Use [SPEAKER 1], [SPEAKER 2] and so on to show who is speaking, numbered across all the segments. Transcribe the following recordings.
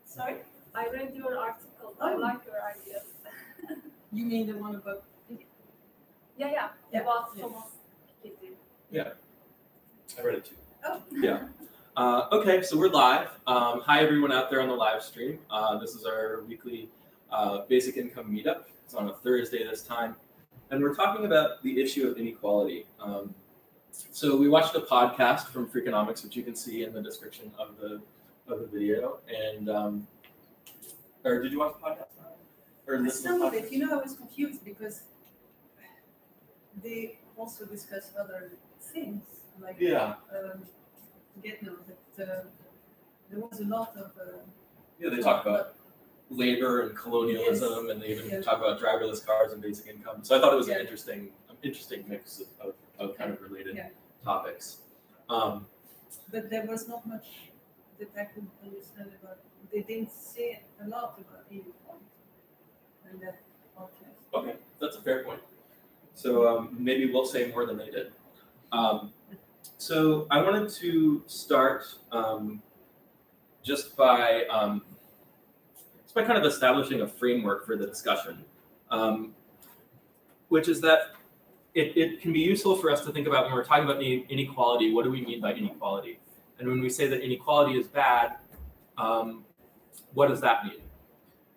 [SPEAKER 1] Sorry? I read your article. I like your ideas.
[SPEAKER 2] You mean the one about...
[SPEAKER 1] Yeah. About Thomas Piketty.
[SPEAKER 3] Yeah. I read it too.
[SPEAKER 2] Oh.
[SPEAKER 3] Yeah. Okay, so we're live. Hi, everyone out there on the live stream. This is our weekly basic income meetup. It's on a Thursday this time. And we're talking about the issue of inequality. So we watched a podcast from Freakonomics, which you can see in the description of the video. And or did you watch the podcast? Or
[SPEAKER 2] some of it. You know, I was confused because they also discussed other things. Like, there was a lot of...
[SPEAKER 3] they talk about labor and colonialism, and they even talk about driverless cars and basic income. So I thought it was an interesting mix of kind of related topics.
[SPEAKER 2] But there was not much that I could understand about. They didn't say a lot about inequality in that podcast.
[SPEAKER 3] Okay, that's a fair point. So maybe we'll say more than they did. So I wanted to start just by kind of establishing a framework for the discussion, which is that it can be useful for us to think about when we're talking about inequality, what do we mean by inequality? And when we say that inequality is bad, what does that mean?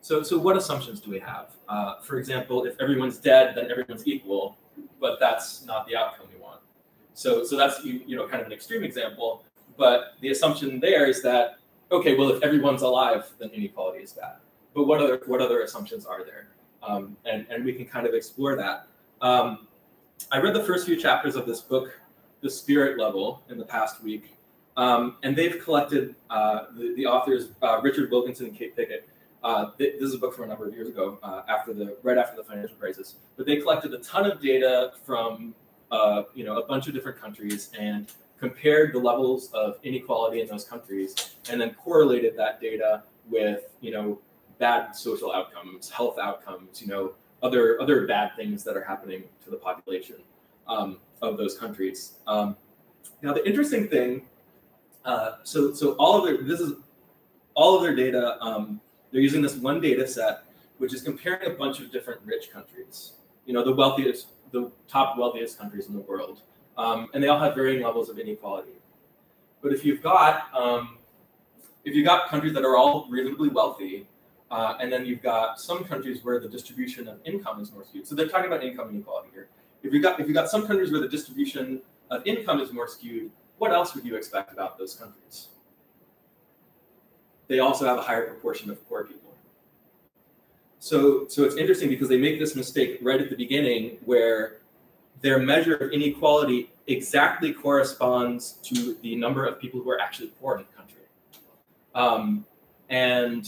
[SPEAKER 3] So what assumptions do we have? For example, if everyone's dead, then everyone's equal, but that's not the outcome we want. So that's kind of an extreme example, but the assumption there is that, okay, well, if everyone's alive, then inequality is bad. But what other assumptions are there? And we can kind of explore that. I read the first few chapters of this book, The Spirit Level, in the past week, and they've collected the authors Richard Wilkinson and Kate Pickett. This is a book from a number of years ago, right after the financial crisis. But they collected a ton of data from a bunch of different countries and compared the levels of inequality in those countries, and then correlated that data with bad social outcomes, health outcomes, other bad things that are happening to the population of those countries. Now the interesting thing, so all of their data. They're using this one data set, which is comparing a bunch of different rich countries, the top wealthiest countries in the world, and they all have varying levels of inequality. But if you've got countries that are all reasonably wealthy, and then you've got some countries where the distribution of income is more skewed. So they're talking about income inequality here. If you've got some countries where the distribution of income is more skewed, what else would you expect about those countries? They also have a higher proportion of poor people. So it's interesting because they make this mistake right at the beginning where their measure of inequality exactly corresponds to the number of people who are actually poor in the country. And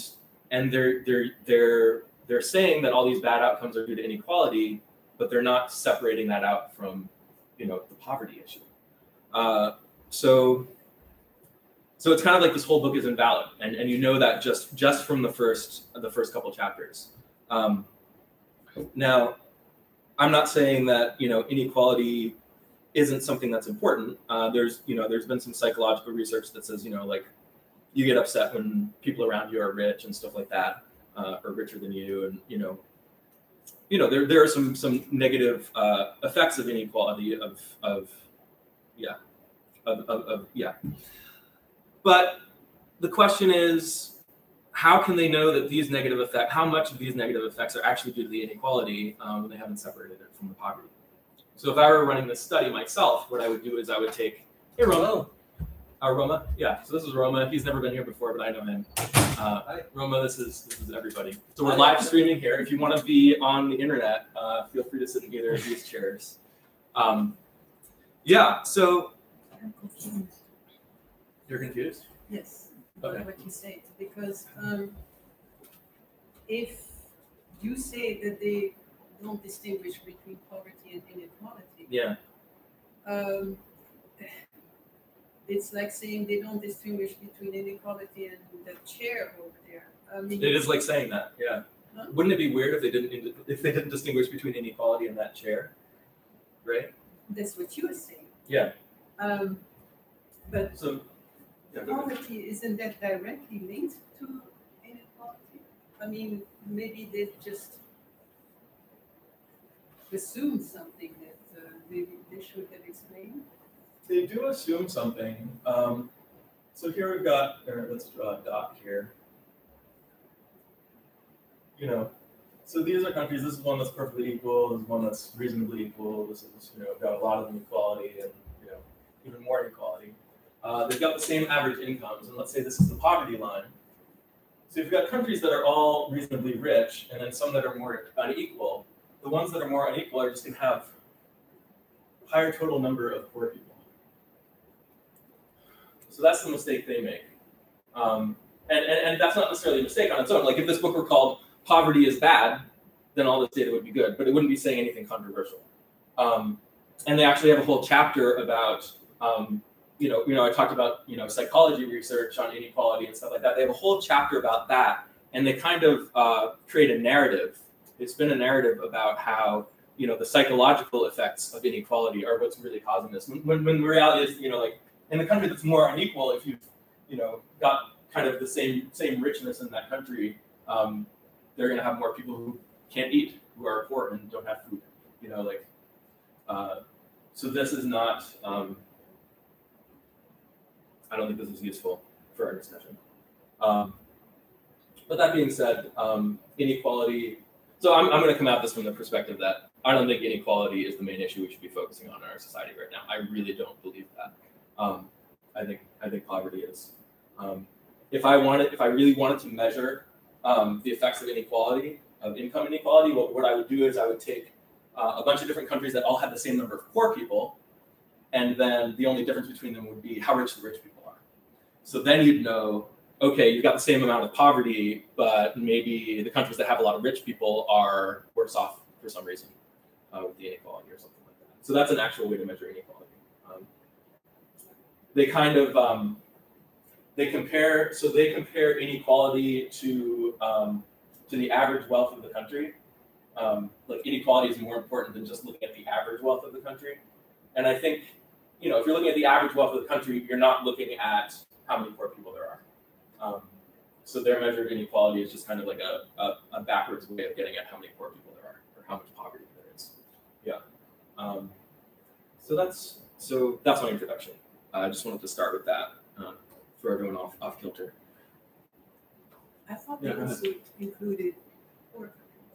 [SPEAKER 3] they're saying that all these bad outcomes are due to inequality, but they're not separating that out from the poverty issue. So it's kind of like this whole book is invalid, and that just from the first couple chapters. Now, I'm not saying that inequality isn't something that's important. There's been some psychological research that says you get upset when people around you are rich and stuff like that, or richer than you, and there are some negative effects of inequality But the question is, how can they know that how much of these negative effects are actually due to the inequality when they haven't separated it from the poverty? So if I were running this study myself, what I would do is I would take, hey, Roma. Roma? Yeah, so this is Roma. He's never been here before, but I know him. Roma, this is everybody. So we're live streaming here. If you want to be on the internet, feel free to sit in either of these chairs. So...
[SPEAKER 2] I'm confused.
[SPEAKER 3] You're confused?
[SPEAKER 2] Yes.
[SPEAKER 3] Okay.
[SPEAKER 2] What you said, because if you say that they don't distinguish between poverty and inequality, it's like saying they don't distinguish between inequality and the chair over there.
[SPEAKER 3] It is like saying that, yeah.
[SPEAKER 2] Huh?
[SPEAKER 3] Wouldn't it be weird if they didn't distinguish between inequality and that chair, right?
[SPEAKER 2] That's what you were saying.
[SPEAKER 3] Yeah.
[SPEAKER 2] But
[SPEAKER 3] so. Yeah,
[SPEAKER 2] poverty, isn't that directly linked to inequality? I mean, maybe they just assume something that maybe they should have explained.
[SPEAKER 3] They do assume something. So here we've got, let's draw a dot here. You know, so these are countries. This is one that's perfectly equal. This is one that's reasonably equal. This is, you know, got a lot of inequality and, you know, even more inequality. They've got the same average incomes, and let's say this is the poverty line. So you've got countries that are all reasonably rich, and then some that are more unequal. The ones that are more unequal are just going to have higher total number of poor people. So that's the mistake they make. And that's not necessarily a mistake on its own. Like if this book were called Poverty is Bad, then all this data would be good, but it wouldn't be saying anything controversial. And they actually have a whole chapter about, you know, I talked about, you know, psychology research on inequality and stuff like that. They have a whole chapter about that, and they kind of create a narrative. They spin a narrative about how, you know, the psychological effects of inequality are what's really causing this. When the reality is, you know, like in a country that's more unequal, if you've, you know, got kind of the same richness in that country, they're going to have more people who can't eat, who are poor and don't have food. You know, like, so this is not. I don't think this is useful for our discussion. But that being said, inequality. So I'm going to come at this from the perspective that I don't think inequality is the main issue we should be focusing on in our society right now. I really don't believe that. I think poverty is. If I really wanted to measure the effects of inequality, of income inequality, what I would do is I would take a bunch of different countries that all have the same number of poor people, and then the only difference between them would be how rich the rich people are. So then you'd know, okay, you've got the same amount of poverty, but maybe the countries that have a lot of rich people are worse off for some reason with the inequality or something like that. So that's an actual way to measure inequality. They kind of they compare inequality to the average wealth of the country. Like inequality is more important than just looking at the average wealth of the country. And I think, you know, if you're looking at the average wealth of the country, you're not looking at how many poor people there are. So their measure of inequality is just kind of like a backwards way of getting at how many poor people there are or how much poverty there is. Yeah. So that's my introduction. I just wanted to start with that for everyone off kilter.
[SPEAKER 2] I thought they also included poor countries.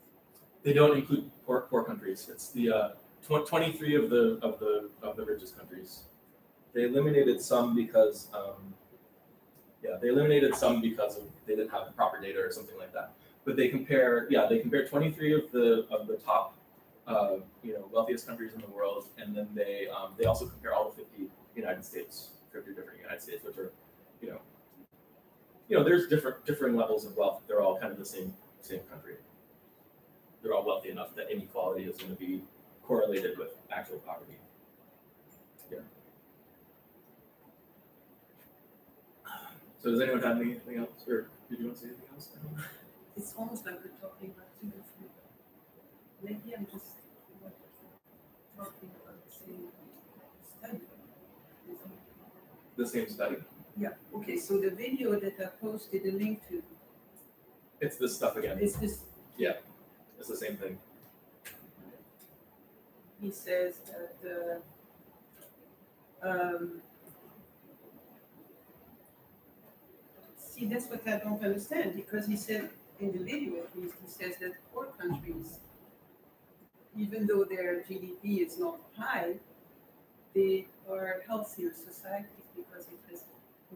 [SPEAKER 3] They don't include poor countries. It's the 23 of the richest countries. They eliminated some because they didn't have the proper data or something like that. But they compare 23 of the top wealthiest countries in the world, and then they also compare all the 50 United States, 50 different United States, which are there's differing levels of wealth. They're all kind of the same country. They're all wealthy enough that inequality is going to be correlated with actual poverty. Yeah. So does anyone have anything else, or did you want to say anything else?
[SPEAKER 2] It's almost like we're talking about two different. Maybe I'm just talking about the same study.
[SPEAKER 3] The same study.
[SPEAKER 2] Yeah. Okay. So the video that I posted a link to.
[SPEAKER 3] It's this stuff again.
[SPEAKER 2] It's this.
[SPEAKER 3] Yeah. It's the same thing.
[SPEAKER 2] He says that see, that's what I don't understand, because he said in the video at least, he says that poor countries, even though their GDP is not high, they are healthier societies because it has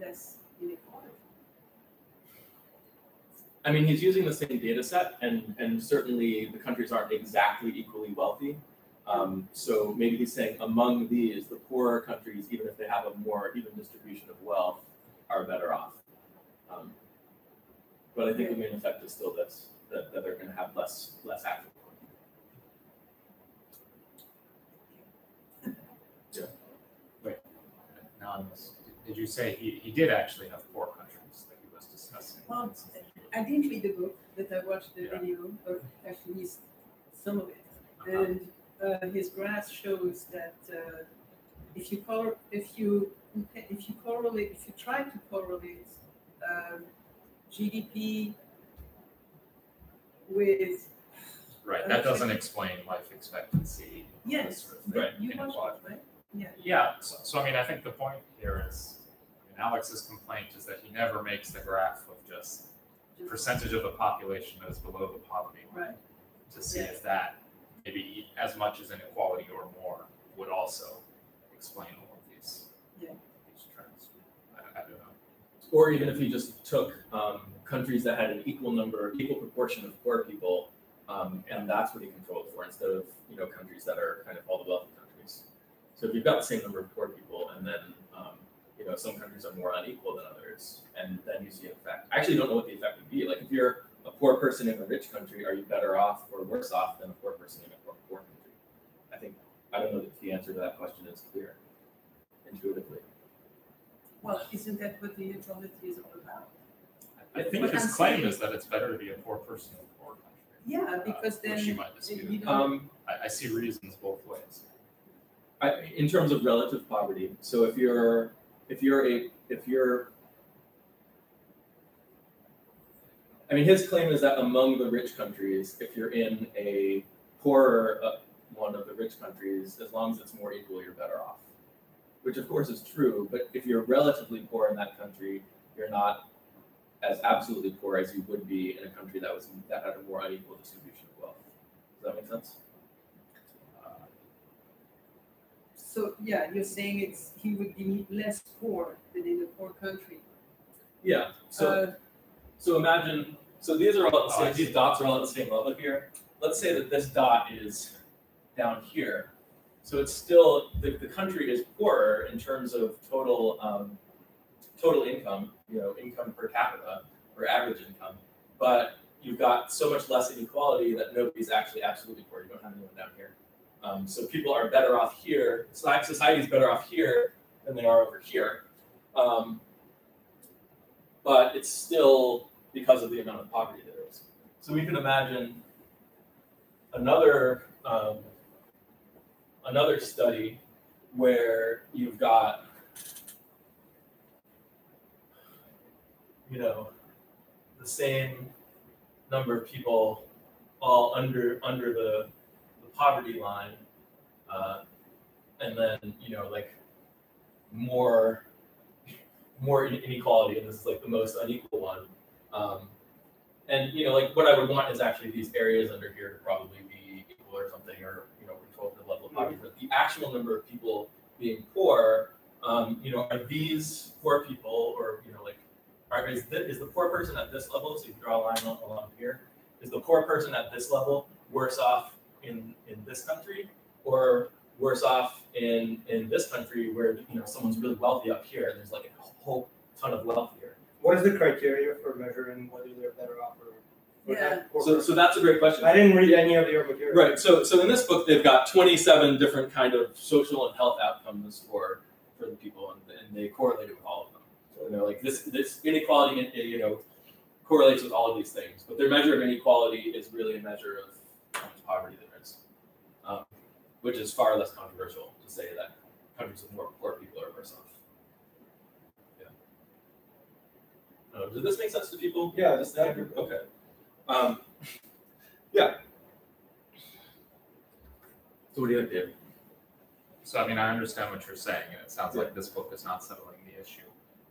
[SPEAKER 2] less inequality.
[SPEAKER 3] I mean, he's using the same data set, and certainly the countries aren't exactly equally wealthy. So maybe he's saying among these, the poorer countries, even if they have a more even distribution of wealth, are better off. But I think the main effect is still this, that they're going to have less active. Yeah.
[SPEAKER 4] Wait, anonymous. Did you say he did actually have poor countries that he was discussing?
[SPEAKER 2] Well, I didn't read the book, but I watched the video, or actually some of it, and his graph shows that if you try to correlate GDP with,
[SPEAKER 4] Right, that doesn't explain life expectancy.
[SPEAKER 2] yes,
[SPEAKER 4] This sort of
[SPEAKER 2] but
[SPEAKER 4] thing,
[SPEAKER 2] you want,
[SPEAKER 4] inequality.
[SPEAKER 2] right? Yeah.
[SPEAKER 4] Yeah, so I mean, I think the point here is, Alex's complaint is that he never makes the graph of just percentage of the population that is below the poverty line.
[SPEAKER 2] Right.
[SPEAKER 4] To see if that, maybe as much as inequality or more, would also explain all of these, these trends. I don't know.
[SPEAKER 3] Or even if you just took countries that had an equal proportion of poor people, and that's what he controlled for, instead of countries that are kind of all the wealthy countries. So if you've got the same number of poor people, and then some countries are more unequal than others, and then you see an effect. I actually don't know what the effect would be. Like if you're a poor person in a rich country, are you better off or worse off than a poor person in a poor country? I don't know if the answer to that question is clear intuitively.
[SPEAKER 2] Well, isn't that what the inequality is all about?
[SPEAKER 4] I think
[SPEAKER 2] What
[SPEAKER 4] his
[SPEAKER 2] I'm
[SPEAKER 4] claim
[SPEAKER 2] saying-
[SPEAKER 4] is that it's better to be a poor person in a poor country.
[SPEAKER 2] Yeah, because then
[SPEAKER 4] Which you might dispute.
[SPEAKER 2] you don't,
[SPEAKER 4] I see reasons both ways.
[SPEAKER 3] In terms of relative poverty, so if you're I mean, his claim is that among the rich countries, if you're in a poorer one of the rich countries, as long as it's more equal, you're better off. Which of course is true, but if you're relatively poor in that country, you're not as absolutely poor as you would be in a country that had a more unequal distribution of wealth. Does that make sense?
[SPEAKER 2] so yeah, you're saying he would be less poor than in a poor country.
[SPEAKER 3] Yeah. So imagine, these are all these dots are all at the same level here. Let's say that this dot is down here. So it's still, the country is poorer in terms of total income, income per capita or average income, but you've got so much less inequality that nobody's actually absolutely poor. You don't have anyone down here. So people are better off here. Society's better off here than they are over here. But it's still because of the amount of poverty there is. So we can imagine another study where you've got, the same number of people all under the poverty line, and then like more inequality, and this is like the most unequal one. And like what I would want is actually these areas under here to probably be equal or something, or control the level of poverty. But the actual number of people being poor, are these poor people, or is the poor person at this level? So you draw a line along here. Is the poor person at this level worse off in this country, or worse off in this country where someone's really wealthy up here and there's like a whole ton of wealth here?
[SPEAKER 5] What is the criteria for measuring whether they're better off or
[SPEAKER 2] Yeah.
[SPEAKER 3] So that's a great question.
[SPEAKER 5] I didn't read any of your material.
[SPEAKER 3] Right. So in this book they've got 27 different kind of social and health outcomes for the people, and they correlate it with all of them. So like this inequality correlates with all of these things, but their measure of inequality is really a measure of how much poverty there is, which is far less controversial to say that countries with more poor people are worse off. Yeah. Does this make sense to people?
[SPEAKER 5] Yeah, that's
[SPEAKER 3] okay. Yeah. So what do you think, Dave?
[SPEAKER 4] So I mean, I understand what you're saying, and it sounds like this book is not settling the issue.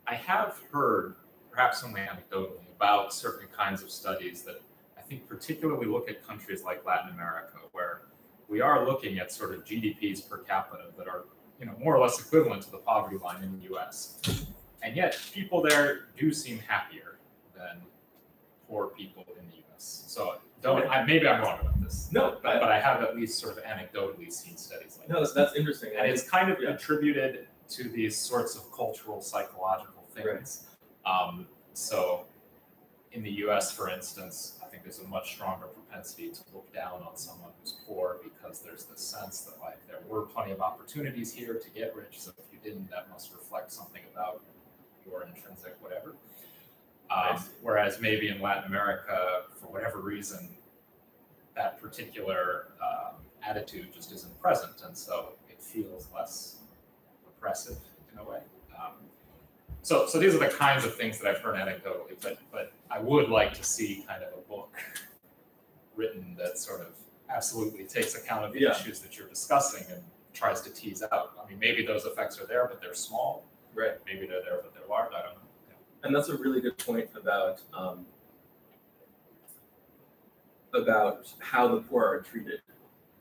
[SPEAKER 4] I have heard, perhaps only anecdotally, about certain kinds of studies that I think particularly look at countries like Latin America, where we are looking at sort of GDPs per capita that are, more or less equivalent to the poverty line in the US. And yet people there do seem happier than poor people in the US. So maybe I'm wrong about this.
[SPEAKER 3] No,
[SPEAKER 4] but I have at least sort of anecdotally seen studies like
[SPEAKER 3] no, that's interesting.
[SPEAKER 4] and it's kind of attributed to these sorts of cultural, psychological things.
[SPEAKER 3] Right.
[SPEAKER 4] So in the US, for instance, I think there's a much stronger propensity to look down on someone who's poor because there's this sense that like there were plenty of opportunities here to get rich. So if you didn't, that must reflect something about your intrinsic whatever. Whereas maybe in Latin America, for whatever reason, that particular attitude just isn't present, and so it feels less oppressive in a way. So these are the kinds of things that I've heard anecdotally, but I would like to see kind of a book written that sort of absolutely takes account of the
[SPEAKER 3] Yeah.
[SPEAKER 4] issues that you're discussing and tries to tease out. I mean, maybe those effects are there, but they're small.
[SPEAKER 3] Right.
[SPEAKER 4] Maybe they're there, but they're large. I don't know.
[SPEAKER 3] And that's a really good point about how the poor are treated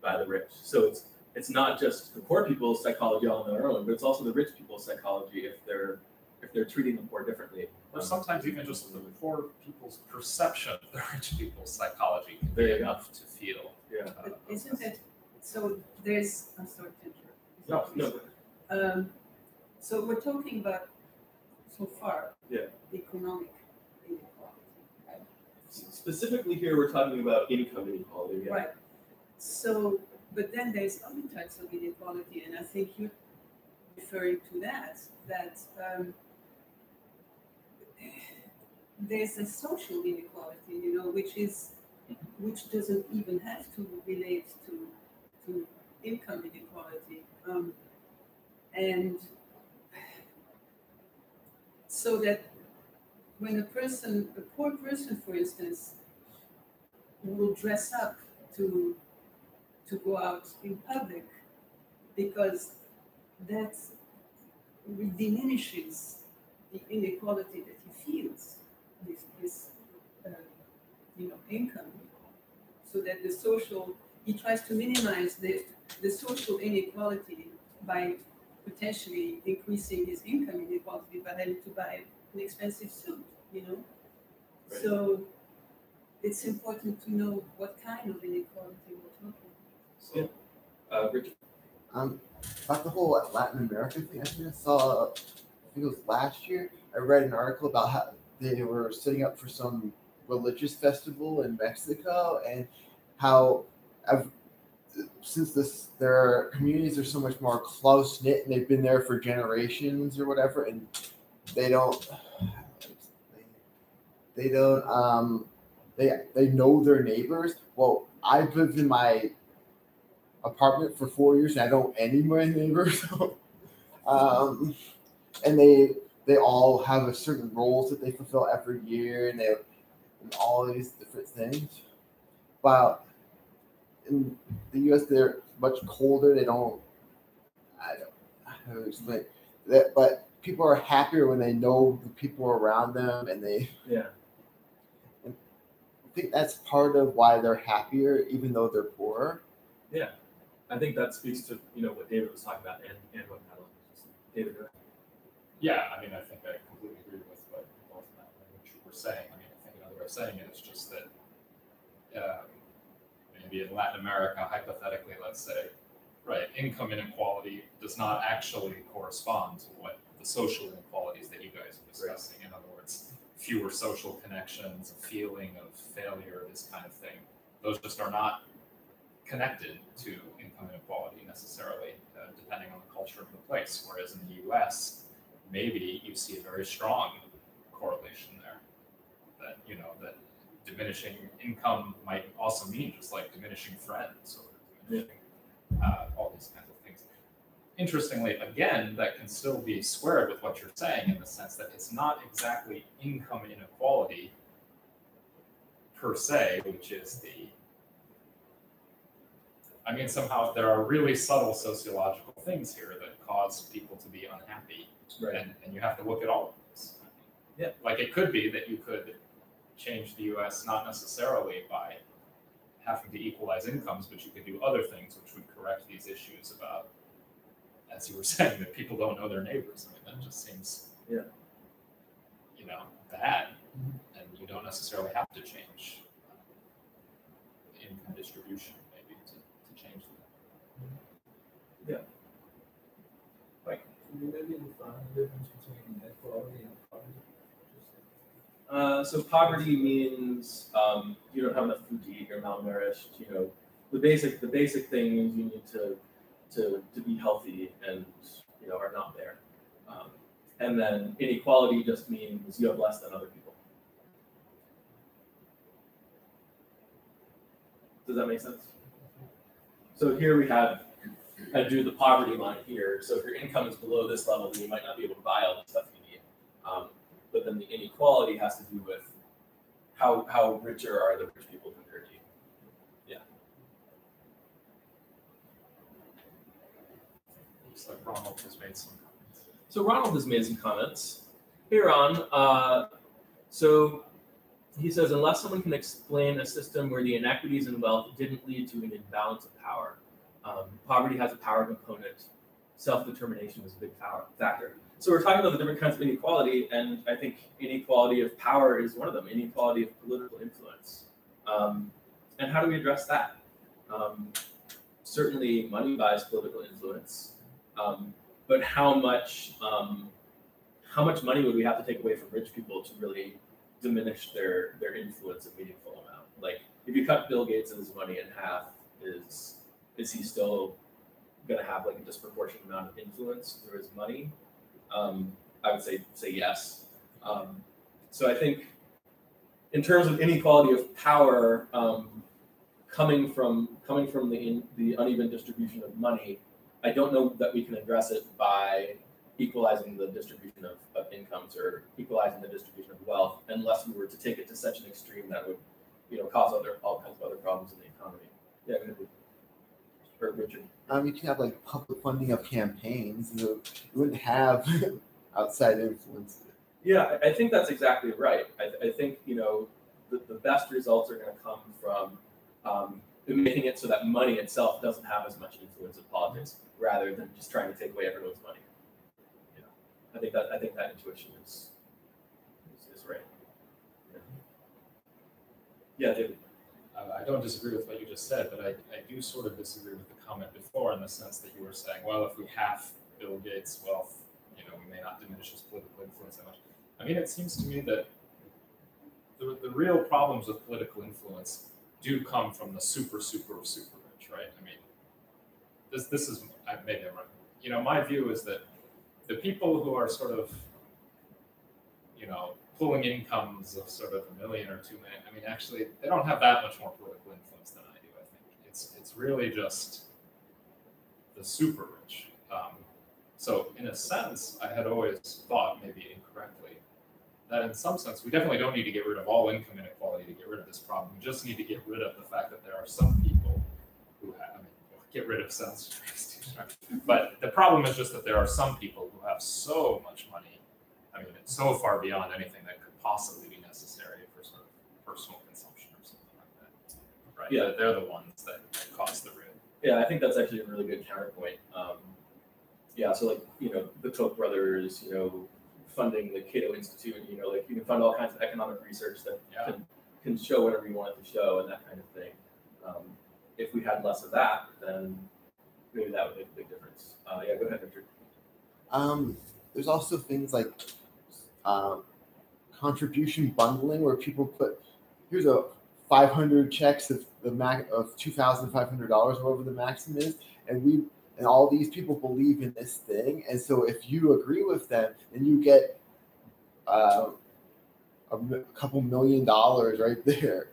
[SPEAKER 3] by the rich. So it's not just the poor people's psychology all on their own, but it's also the rich people's psychology if they're treating the poor differently.
[SPEAKER 4] Or sometimes even just the poor people's perception of the rich people's psychology can
[SPEAKER 3] There
[SPEAKER 4] be
[SPEAKER 3] you go.
[SPEAKER 4] enough to feel.
[SPEAKER 3] Yeah.
[SPEAKER 2] But isn't it, so there's, I'm sorry to interrupt.
[SPEAKER 3] No.
[SPEAKER 2] So we're talking about, so far,
[SPEAKER 3] Yeah.
[SPEAKER 2] economic inequality, right?
[SPEAKER 3] Specifically here, we're talking about income inequality. Yeah.
[SPEAKER 2] Right. So, but then there's other types of inequality, and I think you're referring to that there's a social inequality, which doesn't even have to relate to income inequality. And so that when a poor person, for instance, will dress up to go out in public, because that diminishes the inequality that he feels, his income, so that he tries to minimize the social inequality by potentially increasing his income inequality by having to buy an expensive suit,
[SPEAKER 3] Right.
[SPEAKER 2] So it's important to know what kind of inequality we're talking about.
[SPEAKER 3] Richard.
[SPEAKER 6] About the whole Latin American thing, I think it was last year, I read an article about how they were setting up for some religious festival in Mexico, and how their communities are so much more close knit and they've been there for generations or whatever, and they know their neighbors. Well, I've lived in my apartment for 4 years and I don't know any of my neighbors. And they all have a certain roles that they fulfill every year, and all of these different things. But in the US, they're much colder. I don't know how to explain that, but people are happier when they know the people around them, and
[SPEAKER 3] Yeah.
[SPEAKER 6] I think that's part of why they're happier, even though they're poor.
[SPEAKER 3] Yeah. I think that speaks to what David was talking about and what Madeline was saying. David, go ahead.
[SPEAKER 4] Yeah, I mean, I think I completely agree with what both Madeline and Richard were saying. I mean, I think another way of saying it is just that maybe in Latin America, hypothetically, let's say, right, income inequality does not actually correspond to what the social inequalities that you guys are discussing. Right. In other words, fewer social connections, a feeling of failure, this kind of thing. Those just are not connected to income inequality necessarily, depending on the culture of the place. Whereas in the US, maybe you see a very strong correlation there. That that diminishing income might also mean just like diminishing friends or diminishing all these kinds of things. Interestingly, again, that can still be squared with what you're saying in the sense that it's not exactly income inequality per se, which is somehow there are really subtle sociological things here that cause people to be unhappy.
[SPEAKER 3] Right.
[SPEAKER 4] And you have to look at all of this.
[SPEAKER 3] Yeah.
[SPEAKER 4] Like it could be that you could change the US not necessarily by having to equalize incomes, but you could do other things which would correct these issues about, as you were saying, that people don't know their neighbors. I mean, that just seems bad. And you don't necessarily have to change income distribution maybe to change that.
[SPEAKER 3] Yeah.
[SPEAKER 7] Can you maybe define the difference between equality and poverty?
[SPEAKER 3] So poverty means you don't have enough food to eat, you're malnourished. The basic thing is you need to be healthy and are not there. And then inequality just means you have less than other people. Does that make sense? So here we have, I drew the poverty line here. So if your income is below this level, then you might not be able to buy all the stuff you need. But then the inequality has to do with how richer are the rich people compared to you.
[SPEAKER 4] Looks like Ronald has made some comments.
[SPEAKER 3] So Ronald has made some comments. Hey, Ron. So he says, unless someone can explain a system where the inequities in wealth didn't lead to an imbalance of power, poverty has a power component, self-determination is a big factor. So we're talking about the different kinds of inequality, and I think inequality of power is one of them, inequality of political influence. And how do we address that? Certainly money buys political influence, but how much money would we have to take away from rich people to really diminish their influence a meaningful amount? Like, if you cut Bill Gates' money in half, is he still going to have like a disproportionate amount of influence through his money? I would say yes. So I think in terms of inequality of power, coming from the uneven distribution of money, I don't know that we can address it by equalizing the distribution of incomes or equalizing the distribution of wealth, unless we were to take it to such an extreme that would, cause all kinds of other problems in the economy. Yeah, go ahead. Or Richard.
[SPEAKER 6] You can have like public funding of campaigns. You wouldn't have outside influence.
[SPEAKER 3] Yeah, I think that's exactly right. I think the best results are going to come from making it so that money itself doesn't have as much influence in politics, rather than just trying to take away everyone's money. I think that intuition is right. Yeah, David.
[SPEAKER 4] I don't disagree with what you just said, but I do sort of disagree with the comment before in the sense that you were saying, well, if we half Bill Gates' wealth, we may not diminish his political influence that much. I mean, it seems to me that the real problems with political influence do come from the super rich, right? I mean, this is, maybe I'm wrong. My view is that the people who are sort of, pulling incomes of sort of $1 million or $2 million, I mean, actually, they don't have that much more political influence than I do, I think. It's really just the super rich. So in a sense, I had always thought, maybe incorrectly, that in some sense, we definitely don't need to get rid of all income inequality to get rid of this problem. We just need to get rid of the fact that there are some people who have, get rid of sounds but the problem is just that there are some people who have so much money. I mean, it's so far beyond anything that could possibly be necessary for sort of personal consumption or something like that. Right?
[SPEAKER 3] Yeah,
[SPEAKER 4] they're the ones that cause the real.
[SPEAKER 3] Yeah, I think that's actually a really good counterpoint. Yeah, so like the Koch brothers, funding the Cato Institute, like you can fund all kinds of economic research that can show whatever you want it to show and that kind of thing. If we had less of that, then maybe that would make a big difference. Yeah, go ahead, Richard.
[SPEAKER 6] There's also things like contribution bundling, where people put, here's a 500 checks of the of $2,500, whatever the maximum is, and all these people believe in this thing, and so if you agree with them, then you get a couple $1 million right there,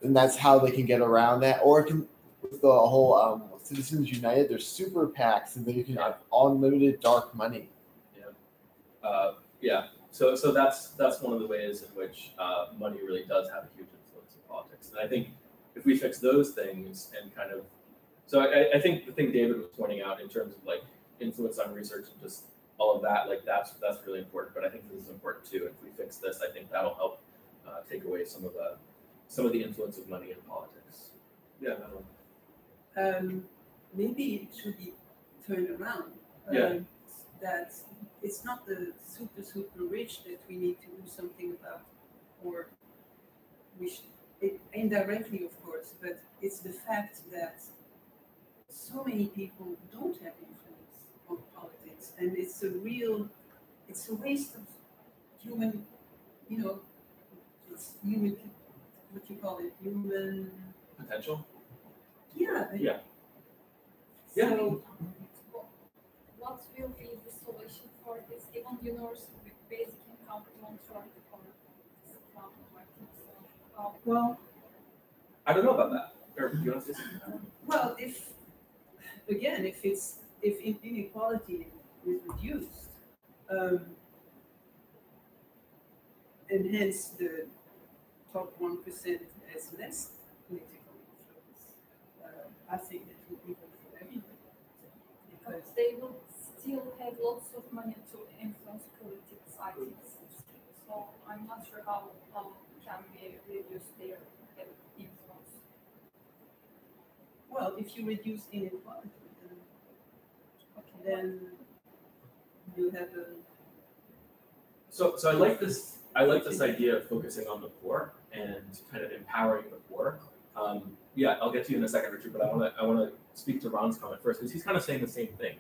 [SPEAKER 6] and that's how they can get around that. Or with the whole Citizens United, there's super PACs, and then you can have unlimited dark money.
[SPEAKER 3] Yeah. So that's one of the ways in which money really does have a huge influence in politics. And I think if we fix those things and kind of, so I think the thing David was pointing out in terms of like influence on research and just all of that, like that's really important. But I think this is important too. If we fix this, I think that'll help take away some of the influence of money in politics. Yeah.
[SPEAKER 2] Maybe it should be turned around. That it's not the super rich that we need to do something about, or we should, indirectly, of course, but it's the fact that so many people don't have influence on politics, and it's a waste of human, it's human, what you call it, human
[SPEAKER 3] potential.
[SPEAKER 2] Yeah.
[SPEAKER 1] So, what will be the solution for this? Even universal basic income won't work for this problem, I think so.
[SPEAKER 2] Well,
[SPEAKER 3] I don't know about that. Or do you want to say something?
[SPEAKER 2] well, if inequality is reduced, and hence the top 1% has less political influence, I think that will be good for everybody. The
[SPEAKER 1] But they will still have lots of money to influence politics, I think. So I'm not sure how can we reduce their influence.
[SPEAKER 2] Well, if you reduce inequality, then you have a.
[SPEAKER 3] So I like this. I like this idea of focusing on the poor and kind of empowering the poor. Yeah, I'll get to you in a second, Richard, but I want to speak to Ron's comment first because he's kind of saying the same thing.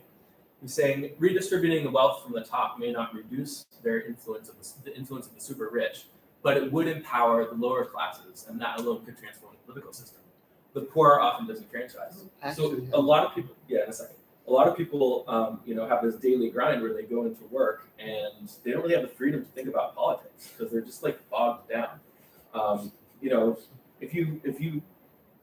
[SPEAKER 3] He's saying redistributing the wealth from the top may not reduce their influence of the influence of the super rich, but it would empower the lower classes, and that alone could transform the political system. The poor are often disenfranchised. So a lot of people, yeah, in a second. A lot of people, have this daily grind where they go into work and they don't really have the freedom to think about politics because they're just like bogged down. If you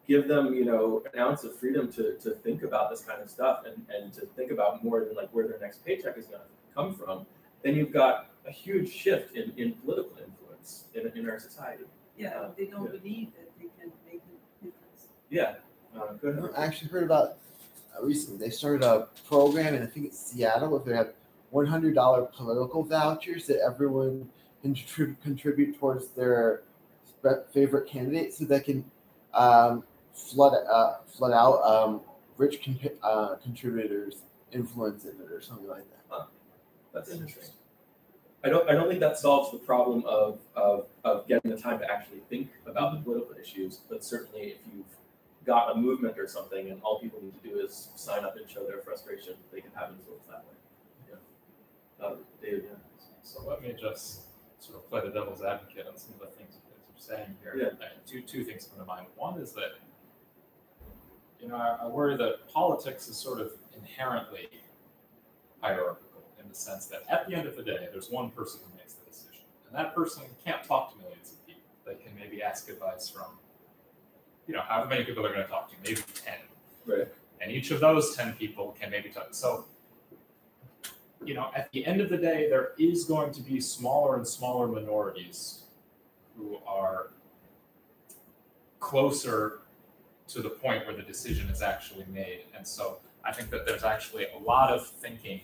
[SPEAKER 3] give them, an ounce of freedom to think about this kind of stuff and to think about more than like where their next paycheck is going to come from, then you've got a huge shift in political influence in our society.
[SPEAKER 2] Yeah, they don't believe that they can make a difference.
[SPEAKER 3] Yeah, go ahead.
[SPEAKER 6] I actually heard about recently. They started a program, and I think it's Seattle, where they have $100 political vouchers that everyone can contribute towards their favorite candidate, so they can flood out rich contributors' influence in it, or something like that.
[SPEAKER 3] That's interesting. I don't think that solves the problem of getting the time to actually think about the political issues, but certainly if you've got a movement or something and all people need to do is sign up and show their frustration, they can have influence that way. Yeah. David, yeah.
[SPEAKER 4] So let me just sort of play the devil's advocate on some of the things you guys are saying here.
[SPEAKER 3] Yeah.
[SPEAKER 4] Two things come to mind. One is that, I worry that politics is sort of inherently hierarchical in the sense that at the end of the day, there's one person who makes the decision. And that person can't talk to millions of people. They can maybe ask advice from, however many people they're going to talk to, maybe 10.
[SPEAKER 3] Right.
[SPEAKER 4] And each of those 10 people can maybe talk. So, at the end of the day, there is going to be smaller and smaller minorities who are closer to the point where the decision is actually made. And so I think that there's actually a lot of thinking.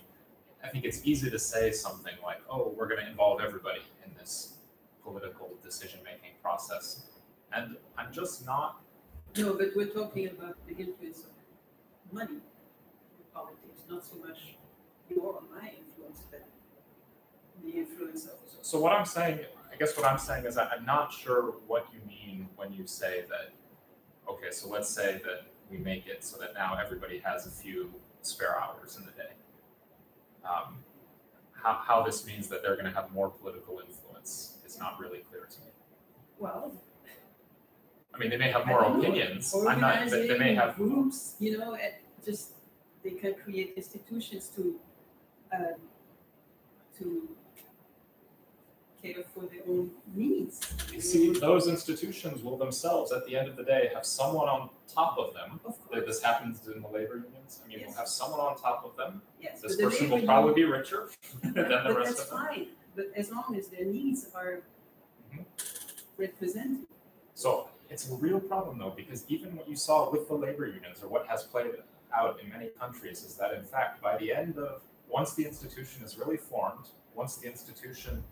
[SPEAKER 4] I think it's easy to say something like, oh, we're going to involve everybody in this political decision-making process. And I'm just not.
[SPEAKER 2] No, but we're talking about the influence of money in politics, not so much your or my influence, but the influence of.
[SPEAKER 4] So what I'm saying, I guess what I'm saying is I'm not sure what you mean when you say that, okay, so let's say that we make it so that now everybody has a few spare hours in the day. How this means that they're going to have more political influence is not really clear to me.
[SPEAKER 2] Well,
[SPEAKER 4] I mean, they may have more opinions. I'm not. They may have
[SPEAKER 2] groups. Just they can create institutions to cater for their own needs.
[SPEAKER 4] You see, those institutions will themselves, at the end of the day, have someone on top of them.
[SPEAKER 2] Of course.
[SPEAKER 4] This happens in the labor unions. I mean, we'll have someone on top of them.
[SPEAKER 2] Yes,
[SPEAKER 4] This person will probably be richer than the
[SPEAKER 2] but
[SPEAKER 4] rest
[SPEAKER 2] that's
[SPEAKER 4] of them.
[SPEAKER 2] fine. But as long as their needs are represented.
[SPEAKER 4] So it's a real problem, though, because even what you saw with the labor unions, or what has played out in many countries, is that, in fact, by the end of, once the institution is really formed, once the institution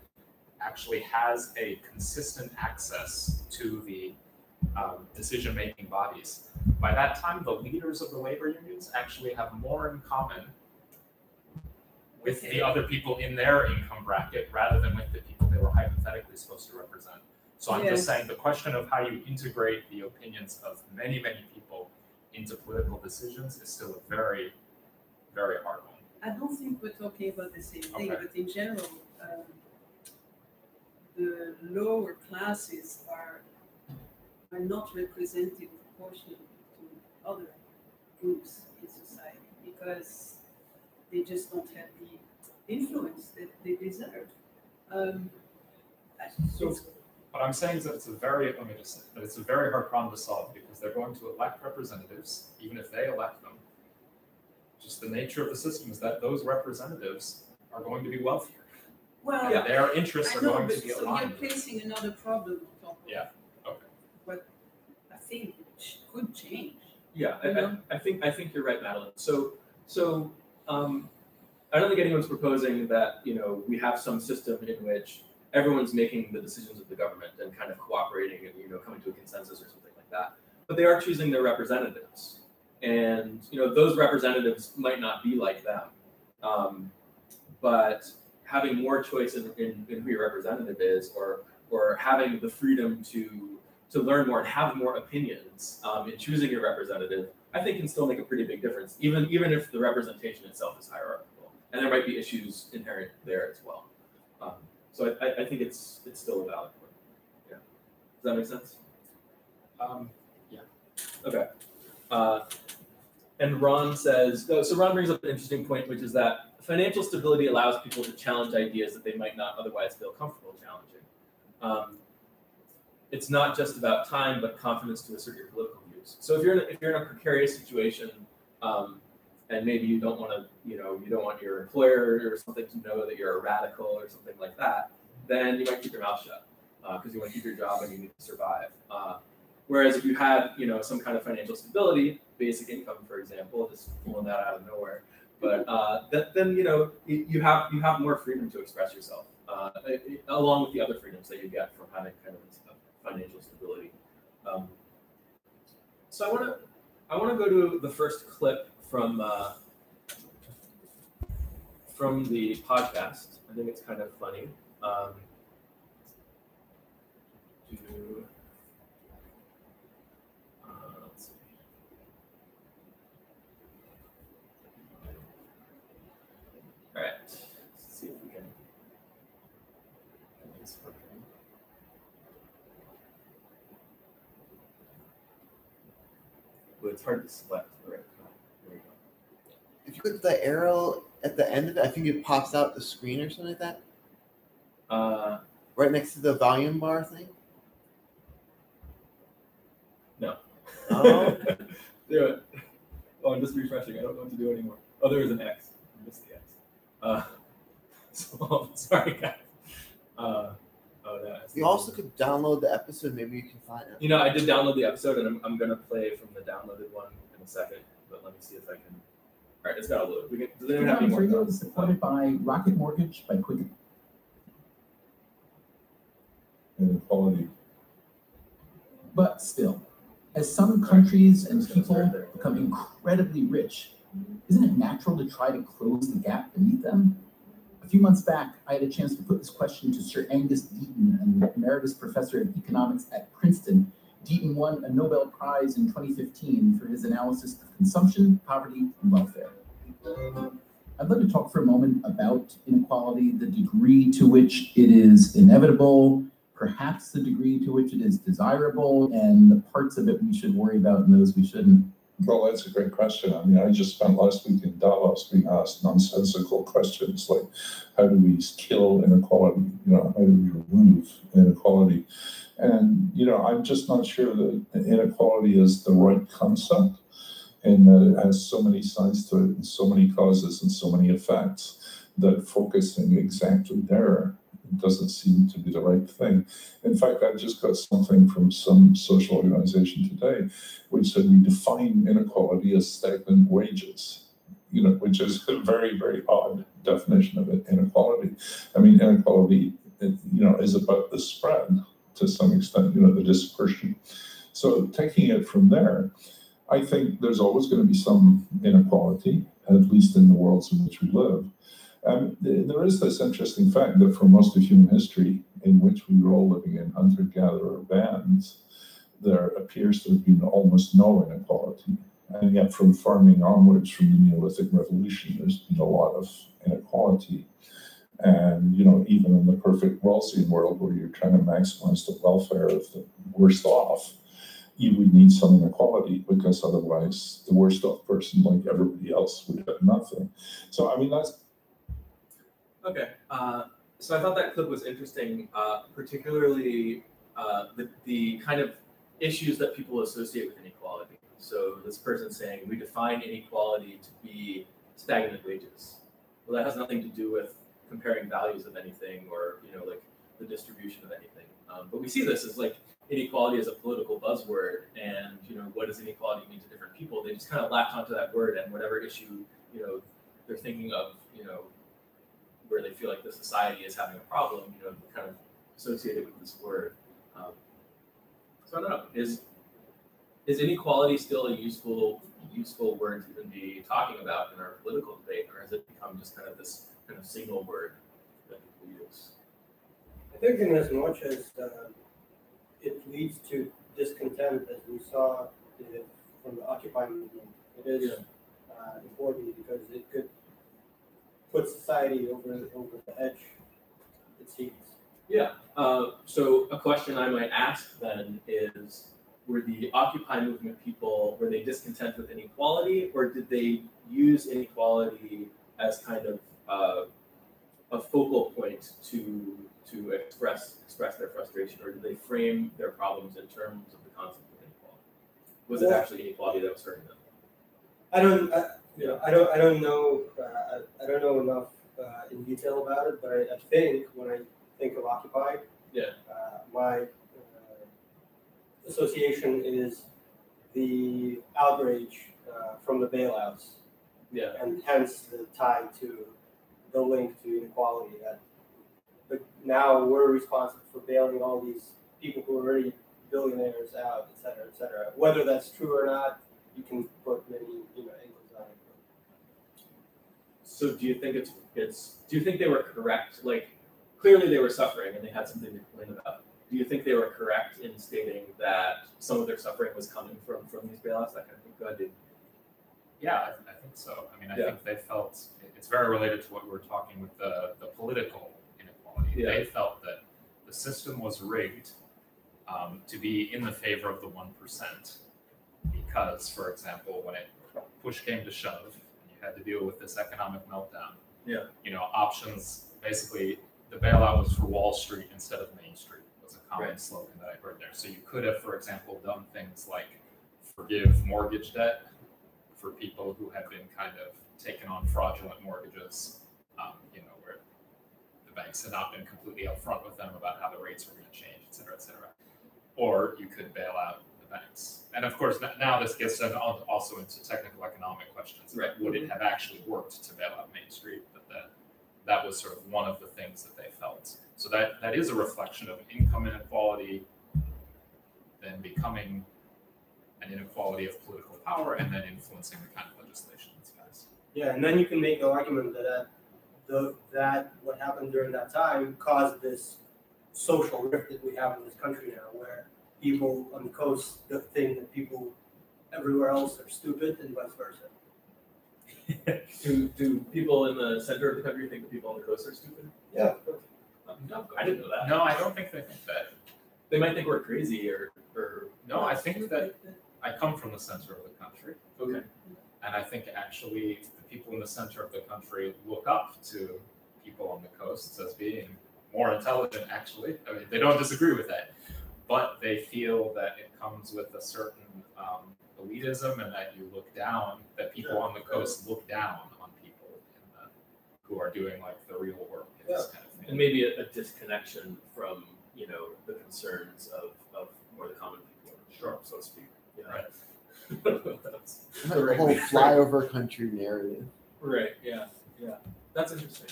[SPEAKER 4] actually has a consistent access to the decision-making bodies, by that time, the leaders of the labor unions actually have more in common with the other people in their income bracket rather than with the people they were hypothetically supposed to represent. So I'm just saying the question of how you integrate the opinions of many, many people into political decisions is still a very, very hard one.
[SPEAKER 2] I don't think we're talking about the same thing,
[SPEAKER 4] Okay.
[SPEAKER 2] but in general, the lower classes are not represented proportionally to other groups in society because they just don't have the influence that they deserve.
[SPEAKER 4] So what I'm saying is that it's a very hard problem to solve because they're going to elect representatives, even if they elect them. Just the nature of the system is that those representatives are going to be wealthier.
[SPEAKER 2] Well,
[SPEAKER 4] and their interests are going to be
[SPEAKER 2] so
[SPEAKER 4] aligned.
[SPEAKER 2] you're placing another problem on top of
[SPEAKER 4] Okay.
[SPEAKER 2] what I think could change.
[SPEAKER 3] Yeah, I think you're right, Madeline. So I don't think anyone's proposing that we have some system in which everyone's making the decisions of the government and kind of cooperating and coming to a consensus or something like that. But they are choosing their representatives, and those representatives might not be like them. But having more choice in who your representative is, or having the freedom to learn more and have more opinions in choosing your representative, I think can still make a pretty big difference, even if the representation itself is hierarchical, and there might be issues inherent there as well. So I think it's still a valid point. Yeah, does that make sense?
[SPEAKER 4] Yeah.
[SPEAKER 3] Okay. And Ron says, so Ron brings up an interesting point, which is that financial stability allows people to challenge ideas that they might not otherwise feel comfortable challenging. It's not just about time, but confidence to assert your political views. So if you're in a precarious situation, and maybe you don't want to, you don't want your employer or something to know that you're a radical or something like that, then you might keep your mouth shut because you want to keep your job and you need to survive. Whereas if you had, some kind of financial stability, basic income, for example, just pulling that out of nowhere, but then you have more freedom to express yourself, along with the other freedoms that you get from having kind of financial stability. So I want to go to the first clip from the podcast. I think it's kind of funny. Let's see. All right. Let's see if we can. It's working. But it's hard to select the right time. There we go.
[SPEAKER 6] If you click the arrow at the end of it, I think it pops out the screen or something like that. Right next to the volume bar thing.
[SPEAKER 3] No.
[SPEAKER 6] Oh.
[SPEAKER 3] Do it. Oh, I'm just refreshing. I don't know what to do anymore. Oh, there is an X. I missed the X. So sorry, guys.
[SPEAKER 6] You also could download the episode. Maybe you can find it.
[SPEAKER 3] I did download the episode, and I'm gonna play from the downloaded one in a second. But let me see if I can. All right, it's got to load. Does anyone have any more
[SPEAKER 8] Freedom
[SPEAKER 3] thoughts?
[SPEAKER 8] is supported by Rocket Mortgage by Quicken.
[SPEAKER 7] Inequality.
[SPEAKER 8] But still, as some countries and people become incredibly rich, isn't it natural to try to close the gap beneath them? A few months back, I had a chance to put this question to Sir Angus Deaton, an emeritus professor of economics at Princeton. Deaton won a Nobel Prize in 2015 for his analysis of consumption, poverty, and welfare. I'd like to talk for a moment about inequality, the degree to which it is inevitable, perhaps the degree to which it is desirable, and the parts of it we should worry about and those we shouldn't.
[SPEAKER 7] Well, that's a great question. I mean, I just spent last week in Davos being asked nonsensical questions like, how do we kill inequality? How do we remove inequality? And, I'm just not sure that inequality is the right concept, and that it has so many sides to it and so many causes and so many effects that focusing exactly there doesn't seem to be the right thing. In fact, I just got something from some social organization today, which said we define inequality as stagnant wages, which is a very, very odd definition of inequality. I mean, inequality, is about the spread to some extent, the dispersion. So taking it from there, I think there's always going to be some inequality, at least in the worlds in which we live. There is this interesting fact that for most of human history, in which we were all living in hunter-gatherer bands, there appears to have been almost no inequality. And yet from farming onwards, from the Neolithic Revolution, there's been a lot of inequality. And, even in the perfect Rawlsian world where you're trying to maximize the welfare of the worst off, you would need some inequality, because otherwise the worst off person, like everybody else, would have nothing. So, I mean, that's...
[SPEAKER 3] Okay, so I thought that clip was interesting, particularly the kind of issues that people associate with inequality. So this person saying, we define inequality to be stagnant wages. Well, that has nothing to do with comparing values of anything or, like the distribution of anything. But we see this as like inequality as a political buzzword, and, what does inequality mean to different people? They just kind of latch onto that word, and whatever issue, they're thinking of, where they feel like the society is having a problem, kind of associated with this word. So I don't know. Is inequality still a useful word to even be talking about in our political debate, or has it become just kind of this kind of signal word that people use?
[SPEAKER 5] I think in as much as it leads to discontent, as we saw from the Occupy movement, it is important because it could put society over the edge, it seems.
[SPEAKER 3] Yeah. So a question I might ask then is, were the Occupy movement people, were they discontent with inequality, or did they use inequality as kind of a focal point to express their frustration, or did they frame their problems in terms of the concept of inequality? Was it actually inequality that was hurting them?
[SPEAKER 5] I don't know. I don't know enough in detail about it, but I think when I think of Occupy, my association is the outrage from the bailouts, and hence the tie to the link to inequality. But now we're responsible for bailing all these people who are already billionaires out, et cetera, et cetera. Whether that's true or not, you can put many angles on it.
[SPEAKER 3] So do you think do you think they were correct? Like, clearly they were suffering and they had something to complain about. Do you think they were correct in stating that some of their suffering was coming from these bailouts? That kind of thing. Go ahead, dude.
[SPEAKER 4] Yeah, I think so. I mean, I think they felt it's very related to what we were talking with the political inequality. They felt that the system was rigged to be in the favor of the 1%, because, for example, when push came to shove, and you had to deal with this economic meltdown. Options, basically, the bailout was for Wall Street instead of Main Street, was a common slogan that I heard there. So you could have, for example, done things like forgive mortgage debt for people who had been kind of taken on fraudulent mortgages, where the banks had not been completely upfront with them about how the rates were going to change, et cetera, et cetera. Or you could bail out the banks. And of course, now this gets also into technical economic questions.
[SPEAKER 3] Right.
[SPEAKER 4] Would it have actually worked to bail out Main Street? But that was sort of one of the things that they felt. So that is a reflection of income inequality then becoming an inequality of political power and then influencing the kind of legislation that's passed.
[SPEAKER 5] Yeah, and then you can make the argument that what happened during that time caused this social rift that we have in this country now, where people on the coast think that people everywhere else are stupid and vice versa.
[SPEAKER 3] Do people in the center of the country think that people on the coast are stupid?
[SPEAKER 5] Yeah.
[SPEAKER 3] No, I didn't know that.
[SPEAKER 4] No, I don't think they think that.
[SPEAKER 3] They might think we're crazy or
[SPEAKER 4] No, I think that I come from the center of the country.
[SPEAKER 3] Okay.
[SPEAKER 4] And I think actually the people in the center of the country look up to people on the coasts as being more intelligent, actually. I mean, they don't disagree with that. But they feel that it comes with a certain elitism, and that you look down, that people on the coast look down on people who are doing like the real work and this kind of thing.
[SPEAKER 3] And maybe a disconnection from, the concerns of more the common people, so to speak.
[SPEAKER 4] Right.
[SPEAKER 6] The whole flyover country narrative.
[SPEAKER 3] Right. Yeah. That's interesting.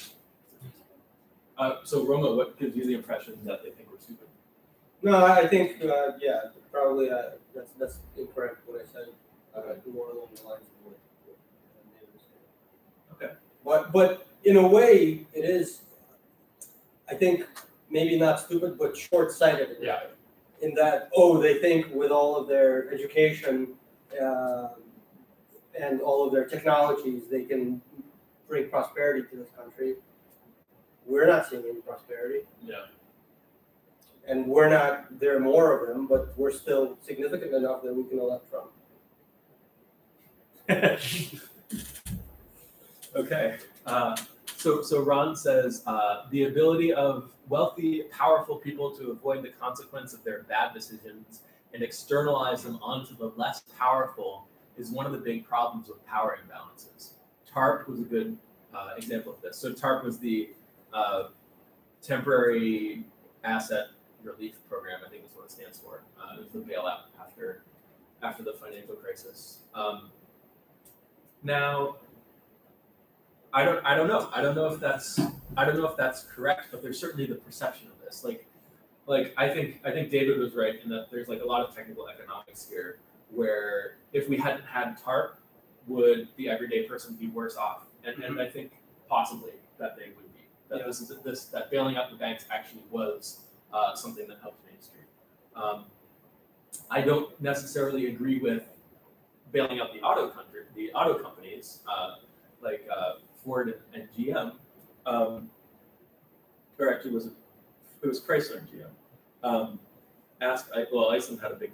[SPEAKER 3] So Roma, what gives you the impression that they think we're stupid?
[SPEAKER 5] No, I think probably that's incorrect what I said. More along the lines of what David was saying.
[SPEAKER 3] Okay.
[SPEAKER 5] But in a way, it is. I think maybe not stupid, but short-sighted.
[SPEAKER 4] Yeah.
[SPEAKER 5] In that, they think with all of their education and all of their technologies, they can bring prosperity to this country. We're not seeing any prosperity.
[SPEAKER 3] Yeah.
[SPEAKER 5] And there are more of them, but we're still significant enough that we can elect from.
[SPEAKER 3] Okay. So Ron says, the ability of wealthy, powerful people to avoid the consequence of their bad decisions and externalize them onto the less powerful is one of the big problems with power imbalances. TARP was a good example of this. So TARP was the temporary asset relief program, I think is what it stands for. It was the bailout after the financial crisis. Now, I don't know. I don't know if that's correct, but there's certainly the perception of this. Like I think David was right in that there's like a lot of technical economics here, where if we hadn't had TARP, would the everyday person be worse off? And I think possibly that they would be. That that bailing out the banks actually was something that helped Main Street. I don't necessarily agree with bailing out the auto companies like Ford and GM, or actually it was Chrysler and GM. Iceland had a big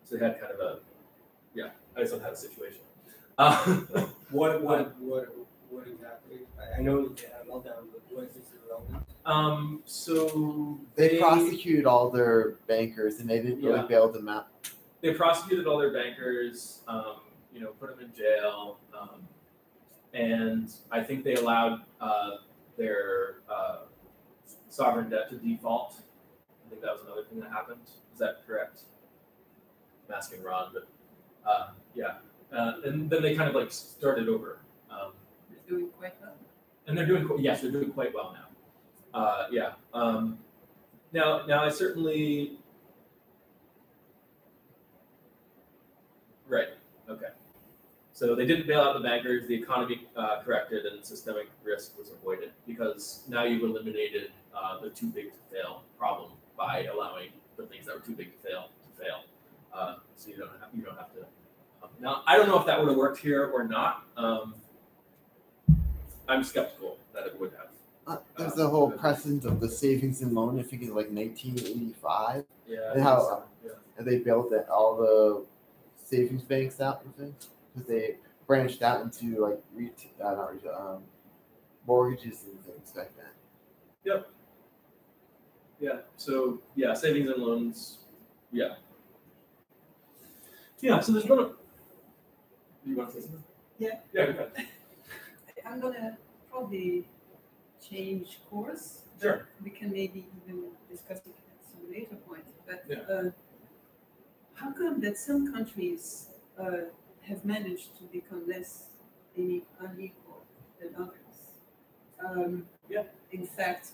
[SPEAKER 3] so they had kind of a Iceland had a situation.
[SPEAKER 5] What exactly? I know they had a meltdown, but what is relevant?
[SPEAKER 3] So
[SPEAKER 6] they prosecuted all their bankers, and they didn't really bail them out.
[SPEAKER 3] They prosecuted all their bankers, put them in jail, and I think they allowed their sovereign debt to default. I think that was another thing that happened. Is that correct? I'm asking Ron, but and then they kind of like started over.
[SPEAKER 2] They're doing quite well.
[SPEAKER 3] And they're doing quite well now. Now I certainly. Right. Okay. So they didn't bail out the bankers. The economy corrected, and systemic risk was avoided because now you've eliminated the too big to fail problem by allowing the things that were too big to fail. So you don't have to. Now I don't know if that would have worked here or not. I'm skeptical that it would have.
[SPEAKER 6] There's the whole precedent of the savings and loan. I think it's like 1985.
[SPEAKER 3] Yeah.
[SPEAKER 6] And how they bailed all the savings banks out and things because they branched out into like mortgages and things like that.
[SPEAKER 3] Yep. Yeah. So savings and loans. Yeah. Yeah. So there's one. You want to say something?
[SPEAKER 2] Yeah.
[SPEAKER 3] Yeah. Go ahead.
[SPEAKER 2] I'm gonna probably change course.
[SPEAKER 3] Sure.
[SPEAKER 2] We can maybe even discuss it at some later point. But how come that some countries have managed to become less unequal than others? In fact,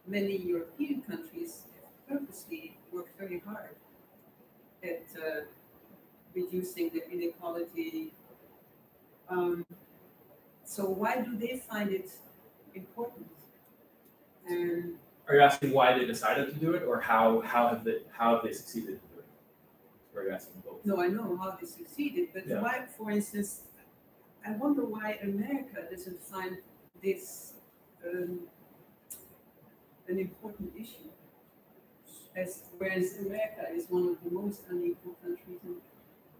[SPEAKER 2] many European countries have purposely worked very hard at reducing the inequality. So why do they find it important? And
[SPEAKER 3] are you asking why they decided to do it, or how have they succeeded in doing it? Or are you asking both?
[SPEAKER 2] no, I know how they succeeded, but why, for instance, I wonder why America doesn't find this an important issue, whereas America is one of the most unequal countries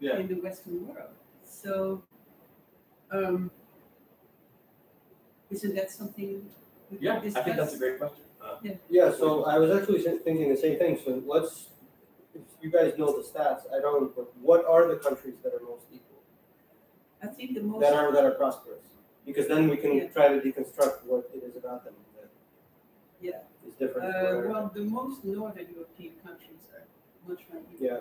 [SPEAKER 2] in the Western world. So, isn't that something we can discuss?
[SPEAKER 3] I think that's a great question.
[SPEAKER 5] So I was actually thinking the same thing. So if you guys know the stats, I don't, but what are the countries that are most equal?
[SPEAKER 2] I think the most
[SPEAKER 5] that are prosperous, because then we can try to deconstruct what it is about them that is different.
[SPEAKER 2] Well, the most northern European countries are much more equal.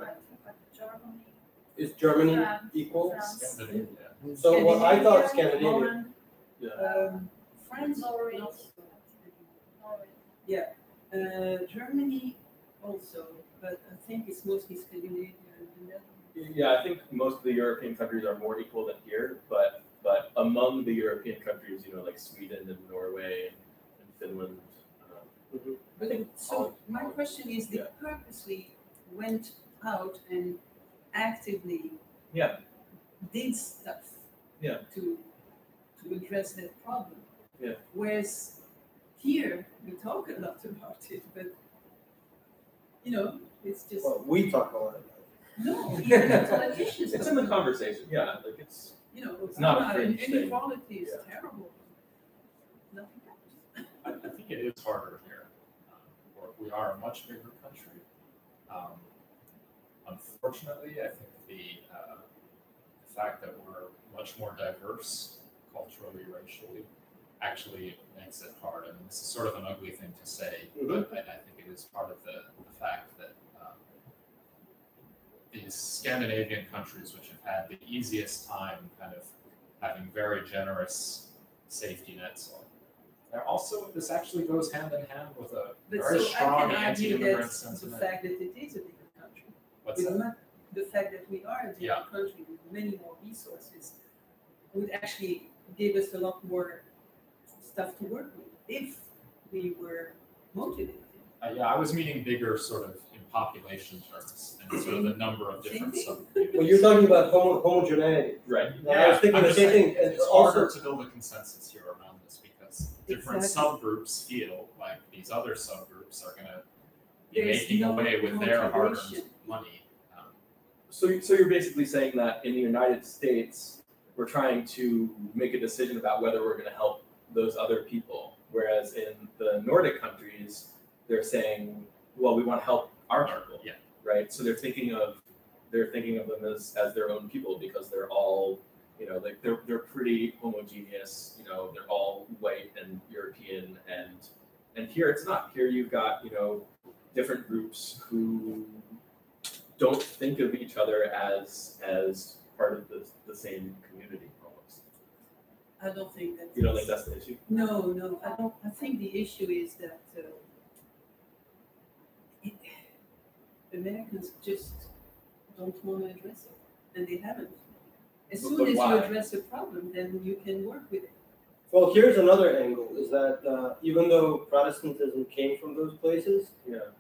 [SPEAKER 1] Germany.
[SPEAKER 5] Is Germany equal?
[SPEAKER 4] Scandinavia.
[SPEAKER 5] So I thought Scandinavia.
[SPEAKER 2] France,
[SPEAKER 1] Norway.
[SPEAKER 2] Germany also, but I think it's mostly Scandinavia and the Netherlands.
[SPEAKER 3] Yeah, I think most of the European countries are more equal than here, but among the European countries, like Sweden and Norway and Finland. I think
[SPEAKER 2] so. My question is, they purposely went out and actively did stuff to address that problem.
[SPEAKER 3] Yeah.
[SPEAKER 2] Whereas here we talk a lot about it, but it's just.
[SPEAKER 5] Well, we talk a lot about it.
[SPEAKER 2] No, even the politicians.
[SPEAKER 3] It's in the conversation. Yeah, like it's.
[SPEAKER 2] It's
[SPEAKER 3] not a fringe thing.
[SPEAKER 2] Inequality is terrible. Nothing happens.
[SPEAKER 4] I think it is harder here. We are a much bigger country. Unfortunately, I think the fact that we're much more diverse culturally, racially, actually makes it hard. I mean, this is sort of an ugly thing to say, but I think it is part of the fact that these Scandinavian countries, which have had the easiest time kind of having very generous safety nets. There also, this actually goes hand in hand with a
[SPEAKER 2] But
[SPEAKER 4] very
[SPEAKER 2] so
[SPEAKER 4] strong
[SPEAKER 2] I can argue
[SPEAKER 4] anti-immigrant
[SPEAKER 2] that the
[SPEAKER 4] sentiment.
[SPEAKER 2] fact that it is a bigger country,
[SPEAKER 4] What's
[SPEAKER 2] with
[SPEAKER 4] that?
[SPEAKER 2] the fact that we are a bigger
[SPEAKER 4] Yeah.
[SPEAKER 2] country with many more resources, would actually give us a lot more stuff to work with if we were motivated.
[SPEAKER 4] Yeah, I was meaning bigger sort of in population terms and sort of the number of different
[SPEAKER 2] Same thing.
[SPEAKER 4] subcommunities.
[SPEAKER 5] Well, you're talking about homogeneity.
[SPEAKER 3] Right.
[SPEAKER 5] And I was thinking
[SPEAKER 4] I'm
[SPEAKER 5] the
[SPEAKER 4] just
[SPEAKER 5] same
[SPEAKER 4] saying,
[SPEAKER 5] thing. And
[SPEAKER 4] it's
[SPEAKER 5] also,
[SPEAKER 4] harder to build a consensus here around this because different
[SPEAKER 2] Exactly.
[SPEAKER 4] subgroups feel like these other subgroups are going to be
[SPEAKER 2] There's
[SPEAKER 4] making
[SPEAKER 2] no
[SPEAKER 4] away with their hard-earned
[SPEAKER 2] motivation.
[SPEAKER 4] money.
[SPEAKER 3] So you're basically saying that in the United States, we're trying to make a decision about whether we're going to help those other people, whereas in the Nordic countries, they're saying, well, we want to help our people.
[SPEAKER 4] Yeah.
[SPEAKER 3] Right. So they're thinking of them as their own people because they're all, like they're pretty homogeneous. They're all white and European, and here it's not. Here you've got different groups who don't think of each other as part of the same community almost.
[SPEAKER 2] I don't think that.
[SPEAKER 3] You don't think that's the issue?
[SPEAKER 2] No, I don't. I think the issue is that Americans just don't want to address it, and they haven't. As
[SPEAKER 3] But
[SPEAKER 2] soon as
[SPEAKER 3] why?
[SPEAKER 2] you address a problem, then you can work with it.
[SPEAKER 5] well, here's another angle: is that even though Protestantism came from those places,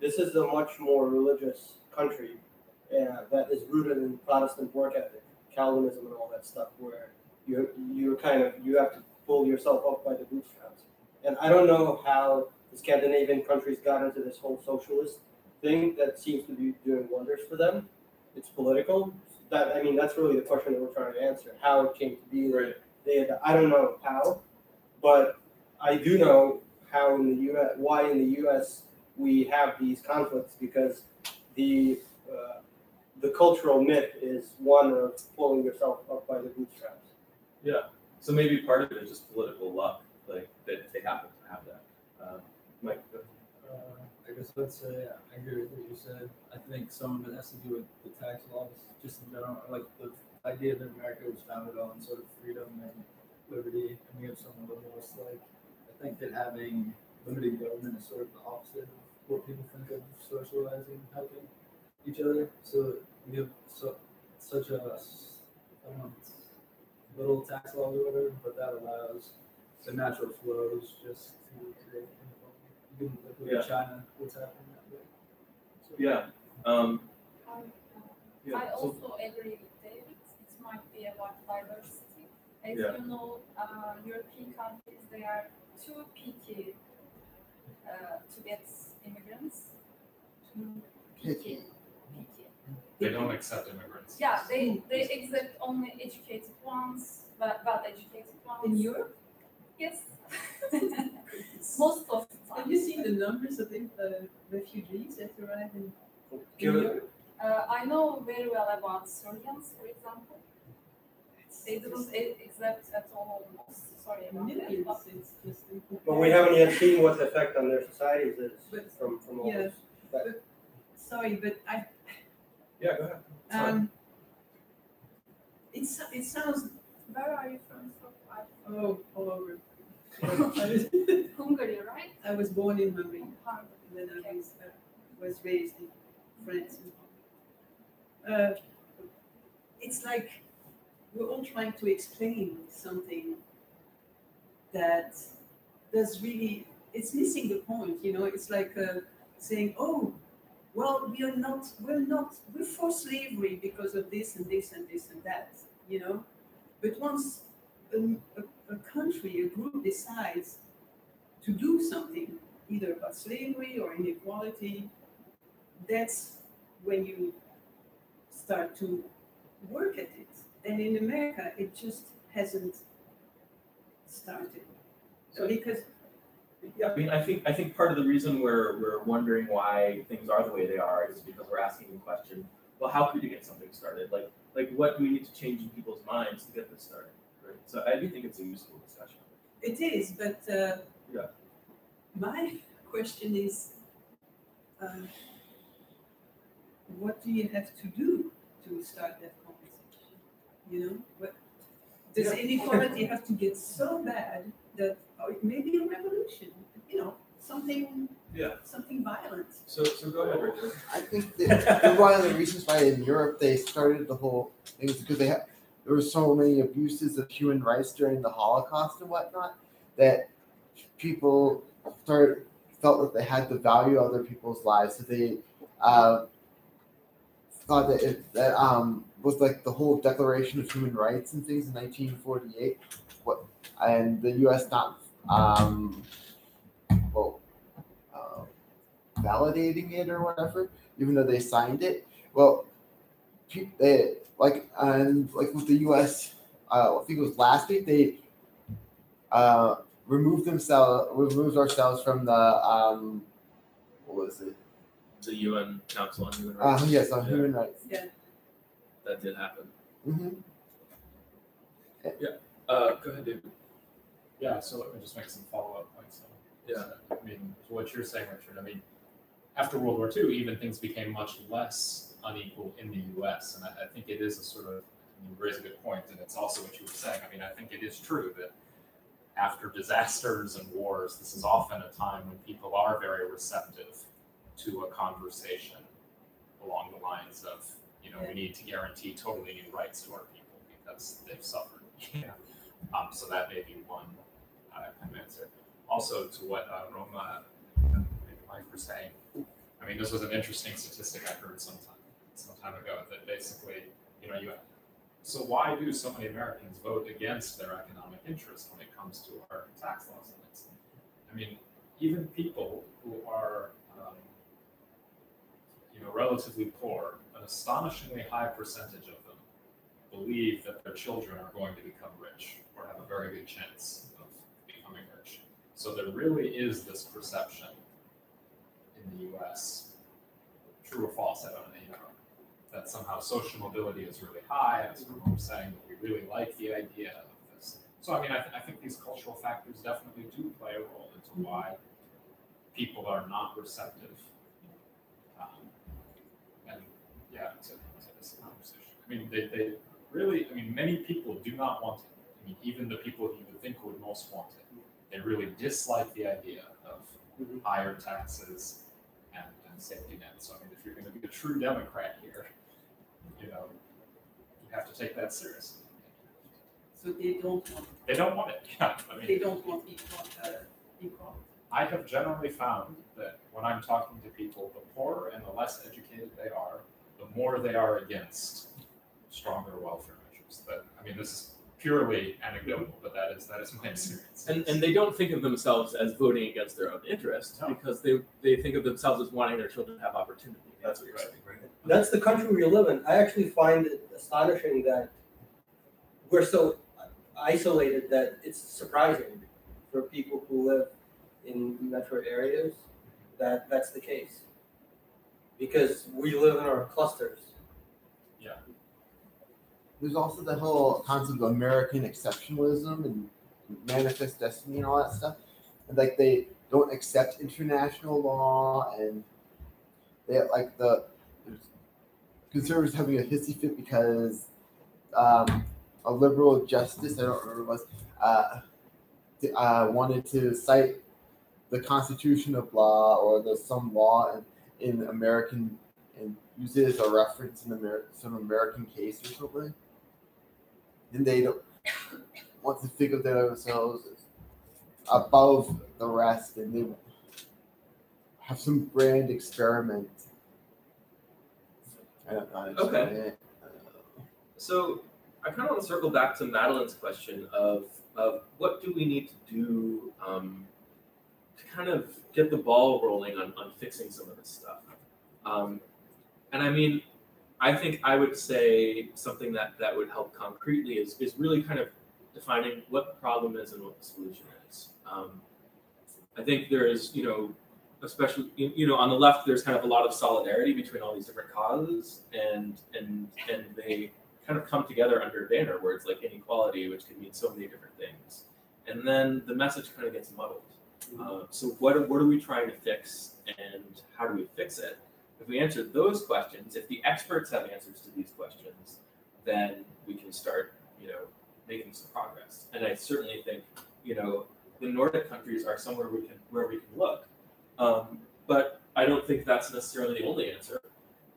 [SPEAKER 5] this is a much more religious country that is rooted in Protestant work ethic, Calvinism, and all that stuff, where you have to pull yourself up by the bootstraps. And I don't know how the Scandinavian countries got into this whole socialist thing that seems to be doing wonders for them. It's political. That's really the question that we're trying to answer: how it came to be.
[SPEAKER 3] Right.
[SPEAKER 5] I don't know how, but I do know how in the U.S. why in the U.S. we have these conflicts, because the cultural myth is one of pulling yourself up by the bootstraps.
[SPEAKER 3] Yeah. So maybe part of it is just political luck, like that they happen to have that. Mike. Go ahead.
[SPEAKER 9] I guess I'd say I agree with what you said. I think some of it has to do with the tax laws, just in general. Like the idea that America was founded on sort of freedom and liberty, and we have some of the most I think that having limited government is sort of the opposite of what people think of socializing, helping each other. So we have such a little tax laws or whatever, but that allows the natural flows just to create inequality. You can look at China, what's happening that way. So,
[SPEAKER 3] Yeah.
[SPEAKER 1] I also agree with David. It might be about diversity. As
[SPEAKER 3] Yeah.
[SPEAKER 1] you know, European countries, they are too picky to get immigrants. Too picky.
[SPEAKER 4] They don't accept immigrants.
[SPEAKER 1] Yeah, they accept only educated ones, well educated ones.
[SPEAKER 2] In Europe,
[SPEAKER 1] Yes. Most of the time.
[SPEAKER 2] have you seen the numbers of the refugees that arrive in
[SPEAKER 5] Give it-
[SPEAKER 2] Europe?
[SPEAKER 1] I know very well about Syrians, for example. They don't accept at all. Sorry about that.
[SPEAKER 2] Millions.
[SPEAKER 1] But
[SPEAKER 2] It's just
[SPEAKER 5] But we haven't yet seen what the effect on their societies is
[SPEAKER 2] But-
[SPEAKER 5] from all
[SPEAKER 2] yeah.
[SPEAKER 5] this.
[SPEAKER 2] Sorry, but
[SPEAKER 3] Yeah. Go ahead. It's fine.
[SPEAKER 2] it sounds
[SPEAKER 1] where are you from?
[SPEAKER 2] all over.
[SPEAKER 1] Hungary, right?
[SPEAKER 2] I was born in Hungary,
[SPEAKER 1] Hungary.
[SPEAKER 2] and then I was raised in France. It's like we're all trying to explain something that does really, it's missing the point, it's like saying, oh, well, we're for slavery because of this and this and this and that, but once a country, a group decides to do something, either about slavery or inequality, that's when you start to work at it. And in America, it just hasn't started. So because
[SPEAKER 3] Yeah, I think part of the reason we're wondering why things are the way they are is because we're asking the question, well, how could you get something started? Like what do we need to change in people's minds to get this started? Right. So I do think it's a useful discussion.
[SPEAKER 2] it is, but my question is, what do you have to do to start that conversation? Does inequality have to get so bad that maybe a revolution, something violent?
[SPEAKER 3] So go ahead, Richard.
[SPEAKER 6] I think that one of the reasons why in Europe they started the whole thing is because there were so many abuses of human rights during the Holocaust and whatnot that people felt that they had to value other people's lives. So they thought that was like the whole Declaration of Human Rights and things in 1948. And the U.S. not validating it or whatever, even though they signed it. Well, with the U.S., I think it was last week they removed ourselves from the what was it?
[SPEAKER 3] The UN Council on Human Rights.
[SPEAKER 6] Yes, on human rights.
[SPEAKER 2] Yeah.
[SPEAKER 3] That did happen.
[SPEAKER 6] Mm-hmm.
[SPEAKER 3] Go ahead, David.
[SPEAKER 4] Yeah, so let me just make some follow-up points.
[SPEAKER 3] Yeah.
[SPEAKER 4] I mean, what you're saying, Richard, I mean, after World War II, even things became much less unequal in the U.S. And I think it is a sort of, you raise a good point, and it's also what you were saying. I mean, I think it is true that after disasters and wars, this is often a time when people are very receptive to a conversation along the lines of, we need to guarantee totally new rights to our people because they've suffered. So that may be one answer. Also, to what Roma and Mike were saying, I mean, this was an interesting statistic I heard some time ago that basically, so why do so many Americans vote against their economic interest when it comes to our tax laws? I mean, even people who are, relatively poor, an astonishingly high percentage of them believe that their children are going to become rich or have a very good chance of becoming rich. So there really is this perception in the U.S., true or false, I don't know, that somehow social mobility is really high, as we're saying, that we really like the idea of this. So, I mean, I think these cultural factors definitely do play a role into why people are not receptive. To this conversation. I mean, they really, many people do not want it. I mean, even the people who you would think would most want it, they really dislike the idea of higher taxes and safety nets. So, I mean, if you're going to be a true Democrat here, you have to take that seriously.
[SPEAKER 2] So they don't want it.
[SPEAKER 4] They don't want it. Yeah,
[SPEAKER 2] they don't want equality.
[SPEAKER 4] I have generally found that when I'm talking to people, the poorer and the less educated they are, the more they are against stronger welfare measures. This is purely anecdotal, but that is my experience.
[SPEAKER 3] And they don't think of themselves as voting against their own interest because they think of themselves as wanting their children to have opportunity. That's what you're saying, right?
[SPEAKER 5] That's the country we live in. I actually find it astonishing that we're so isolated that it's surprising for people who live in metro areas that that's the case. Because we live in our clusters.
[SPEAKER 4] Yeah.
[SPEAKER 6] There's also the whole concept of American exceptionalism and manifest destiny and all that stuff. And like they don't accept international law, and they the conservatives having a hissy fit because a liberal justice, I don't remember what it was, wanted to cite the Constitution of law or some law in American and use it as a reference in some American case or something. And they don't want to think of themselves as above the rest, and they have some grand experiment. I don't know.
[SPEAKER 3] Okay. So I kind of want to circle back to Madeline's question of what do we need to do to kind of get the ball rolling on fixing some of this stuff. And I mean, I think I would say something that would help concretely is really kind of defining what the problem is and what the solution is. I think there is, especially, on the left, there's kind of a lot of solidarity between all these different causes, and they kind of come together under a banner where it's like inequality, which can mean so many different things. And then the message kind of gets muddled. So what are we trying to fix, and how do we fix it? If we answer those questions, if the experts have answers to these questions, then we can start, making some progress. And I certainly think, you know, the Nordic countries are somewhere where we can look. But I don't think that's necessarily the only answer.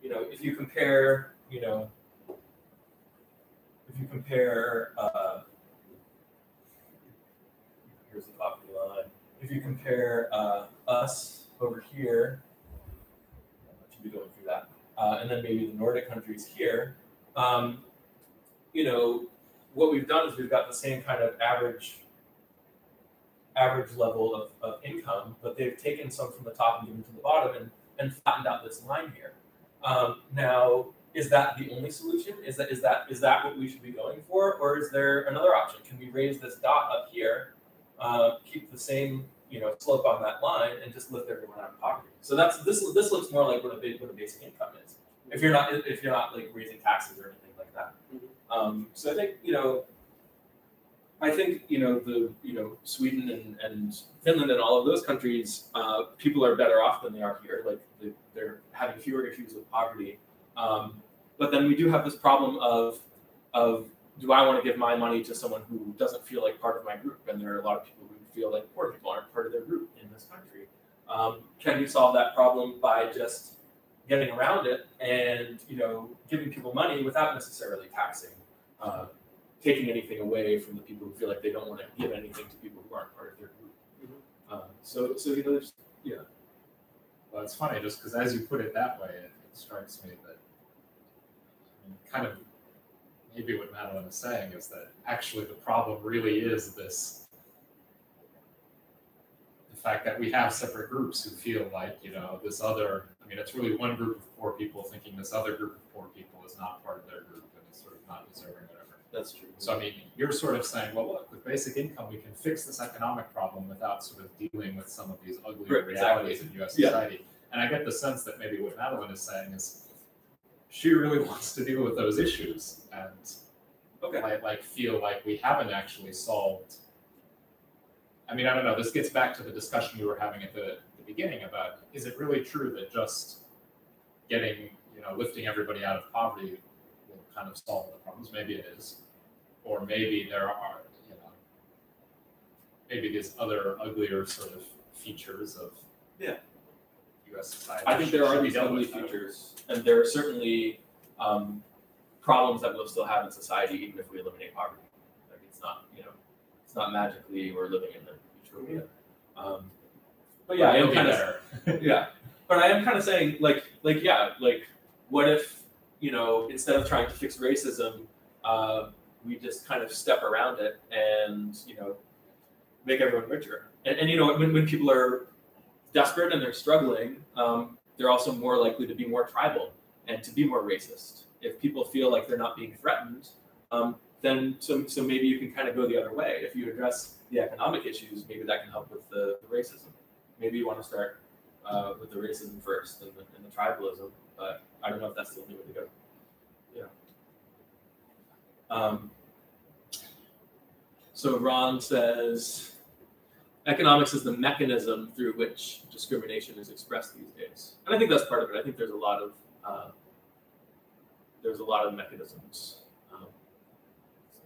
[SPEAKER 3] You know, if you compare, here's the poverty line. If you compare us over here, I should be going through that, and then maybe the Nordic countries here, you know, what we've done is we've got the same kind of average level of income, but they've taken some from the top and given to the bottom and flattened out this line here. Now, is that the only solution? Is that what we should be going for, or is there another option? Can we raise this dot up here, keep the same, you know, slope on that line, and just lift everyone out of poverty? So this looks more like what a basic income is. If you're not like raising taxes or anything like that. So I think, you know, Sweden and Finland and all of those countries, people are better off than they are here. Like they're having fewer issues with poverty. But then we do have this problem of do I want to give my money to someone who doesn't feel like part of my group? And there are a lot of people who feel like poor people aren't part of their group in this country. Can we solve that problem by just getting around it and, you know, giving people money without necessarily taxing? Taking anything away from the people who feel like they don't want to give anything to people who aren't part of their group. So you know, there's, yeah.
[SPEAKER 4] Well, it's funny just because as you put it that way, it strikes me that kind of maybe what Madeline is saying is that actually the problem really is the fact that we have separate groups who feel like, you know, this other, I mean, it's really one group of poor people thinking this other group of poor people is not part of their group and is sort of not deserving whatever.
[SPEAKER 3] That's true.
[SPEAKER 4] So, I mean, you're sort of saying, well, look, with basic income, we can fix this economic problem without sort of dealing with some of these ugly realities in U.S. society. Yeah. And I get the sense that maybe what Madeline is saying is she really wants to deal with those issues and like feel like we haven't actually solved. I mean, I don't know, this gets back to the discussion we were having at the beginning about, is it really true that just getting, you know, lifting everybody out of poverty will kind of solve the problems? Maybe it is. Or maybe there are, you know, maybe these other uglier sort of features of U.S. society.
[SPEAKER 3] I think there are these ugly features, and there are certainly problems that we'll still have in society even if we eliminate poverty. Like it's not, you know, it's not magically we're living in a utopia. But yeah, I am kind of But I am kind of saying like what if, you know, instead of trying to fix racism, we just kind of step around it and, you know, make everyone richer. And you know, when people are desperate and they're struggling, they're also more likely to be more tribal and to be more racist. If people feel like they're not being threatened, then so maybe you can kind of go the other way. If you address the economic issues, maybe that can help with the racism. Maybe you want to start with the racism first and the tribalism, but I don't know if that's the only way to go. Yeah. So Ron says, economics is the mechanism through which discrimination is expressed these days, and I think that's part of it. I think there's a lot of mechanisms.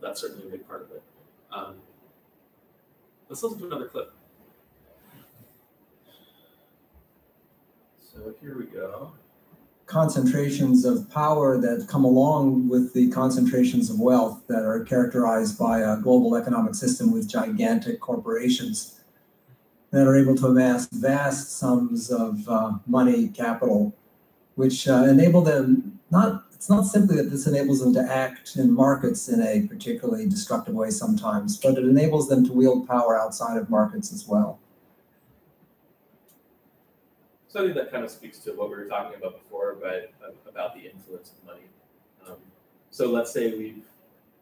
[SPEAKER 3] That's certainly a big part of it. Let's listen to another clip. So here we go.
[SPEAKER 10] Concentrations of power that come along with the concentrations of wealth that are characterized by a global economic system with gigantic corporations that are able to amass vast sums of money, capital, which enable them, it's not simply that this enables them to act in markets in a particularly destructive way sometimes, but it enables them to wield power outside of markets as well.
[SPEAKER 3] So I think that kind of speaks to what we were talking about before, about the influence of money. So let's say we've,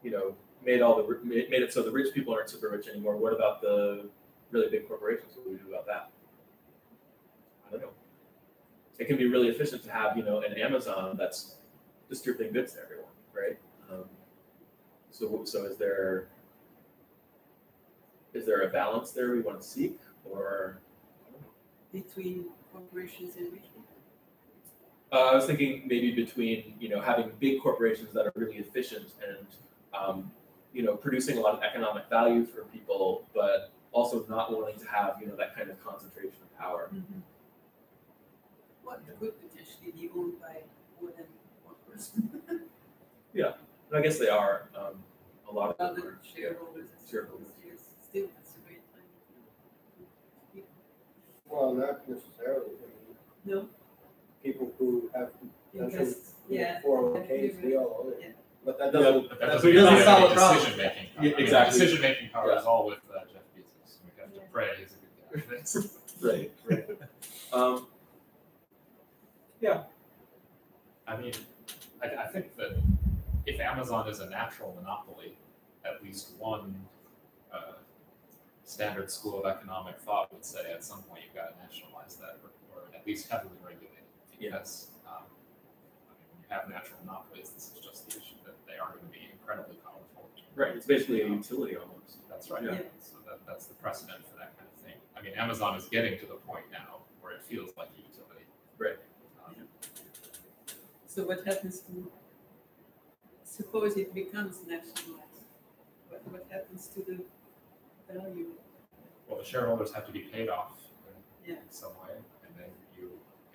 [SPEAKER 3] you know, made it so the rich people aren't super rich anymore. What about the really big corporations? What do we do about that? I don't know. It can be really efficient to have, you know, an Amazon that's distributing goods to everyone, right? So is there a balance there we want to seek, or
[SPEAKER 2] between corporations and rich people?
[SPEAKER 3] I was thinking maybe between, you know, having big corporations that are really efficient and producing a lot of economic value for people, but also not willing to have, that kind of concentration of power.
[SPEAKER 2] What could potentially be owned by more than one person?
[SPEAKER 3] And I guess they are. A lot of them
[SPEAKER 2] Other
[SPEAKER 3] are
[SPEAKER 2] shareholders.
[SPEAKER 3] shareholders.
[SPEAKER 2] Yes, still, that's a great time.
[SPEAKER 5] Well, not necessarily.
[SPEAKER 2] No,
[SPEAKER 5] People who have pension
[SPEAKER 2] invest, yeah.
[SPEAKER 5] 401ks, we all own it.
[SPEAKER 2] Yeah.
[SPEAKER 5] But that
[SPEAKER 3] Yeah,
[SPEAKER 5] doesn't.
[SPEAKER 4] But
[SPEAKER 5] that
[SPEAKER 4] that
[SPEAKER 5] doesn't
[SPEAKER 4] doesn't
[SPEAKER 3] doesn't
[SPEAKER 4] have
[SPEAKER 3] solve
[SPEAKER 4] any
[SPEAKER 3] the problem.
[SPEAKER 4] decision-making power.
[SPEAKER 3] Yeah,
[SPEAKER 4] I mean,
[SPEAKER 3] exactly.
[SPEAKER 4] Decision-making power
[SPEAKER 3] Yeah.
[SPEAKER 4] is all with Jeff Bezos. We have to pray he's a good guy.
[SPEAKER 3] Right.
[SPEAKER 4] I mean, I think that if Amazon is a natural monopoly, at least one standard school of economic thought would say at some point you've got to nationalize that, or at least heavily regulate it. Because I mean, when you have natural monopolies, this is just the issue that they are going to be incredibly powerful.
[SPEAKER 3] Right. It's basically a utility almost.
[SPEAKER 4] That's right.
[SPEAKER 3] Yeah.
[SPEAKER 4] So that's the precedent for that kind of thing. I mean, Amazon is getting to the point now where it feels like a utility.
[SPEAKER 3] Right.
[SPEAKER 2] So what happens to, suppose it becomes nationalized? What happens to the value?
[SPEAKER 4] Well, the shareholders have to be paid off in
[SPEAKER 2] Yeah.
[SPEAKER 4] some way, and then the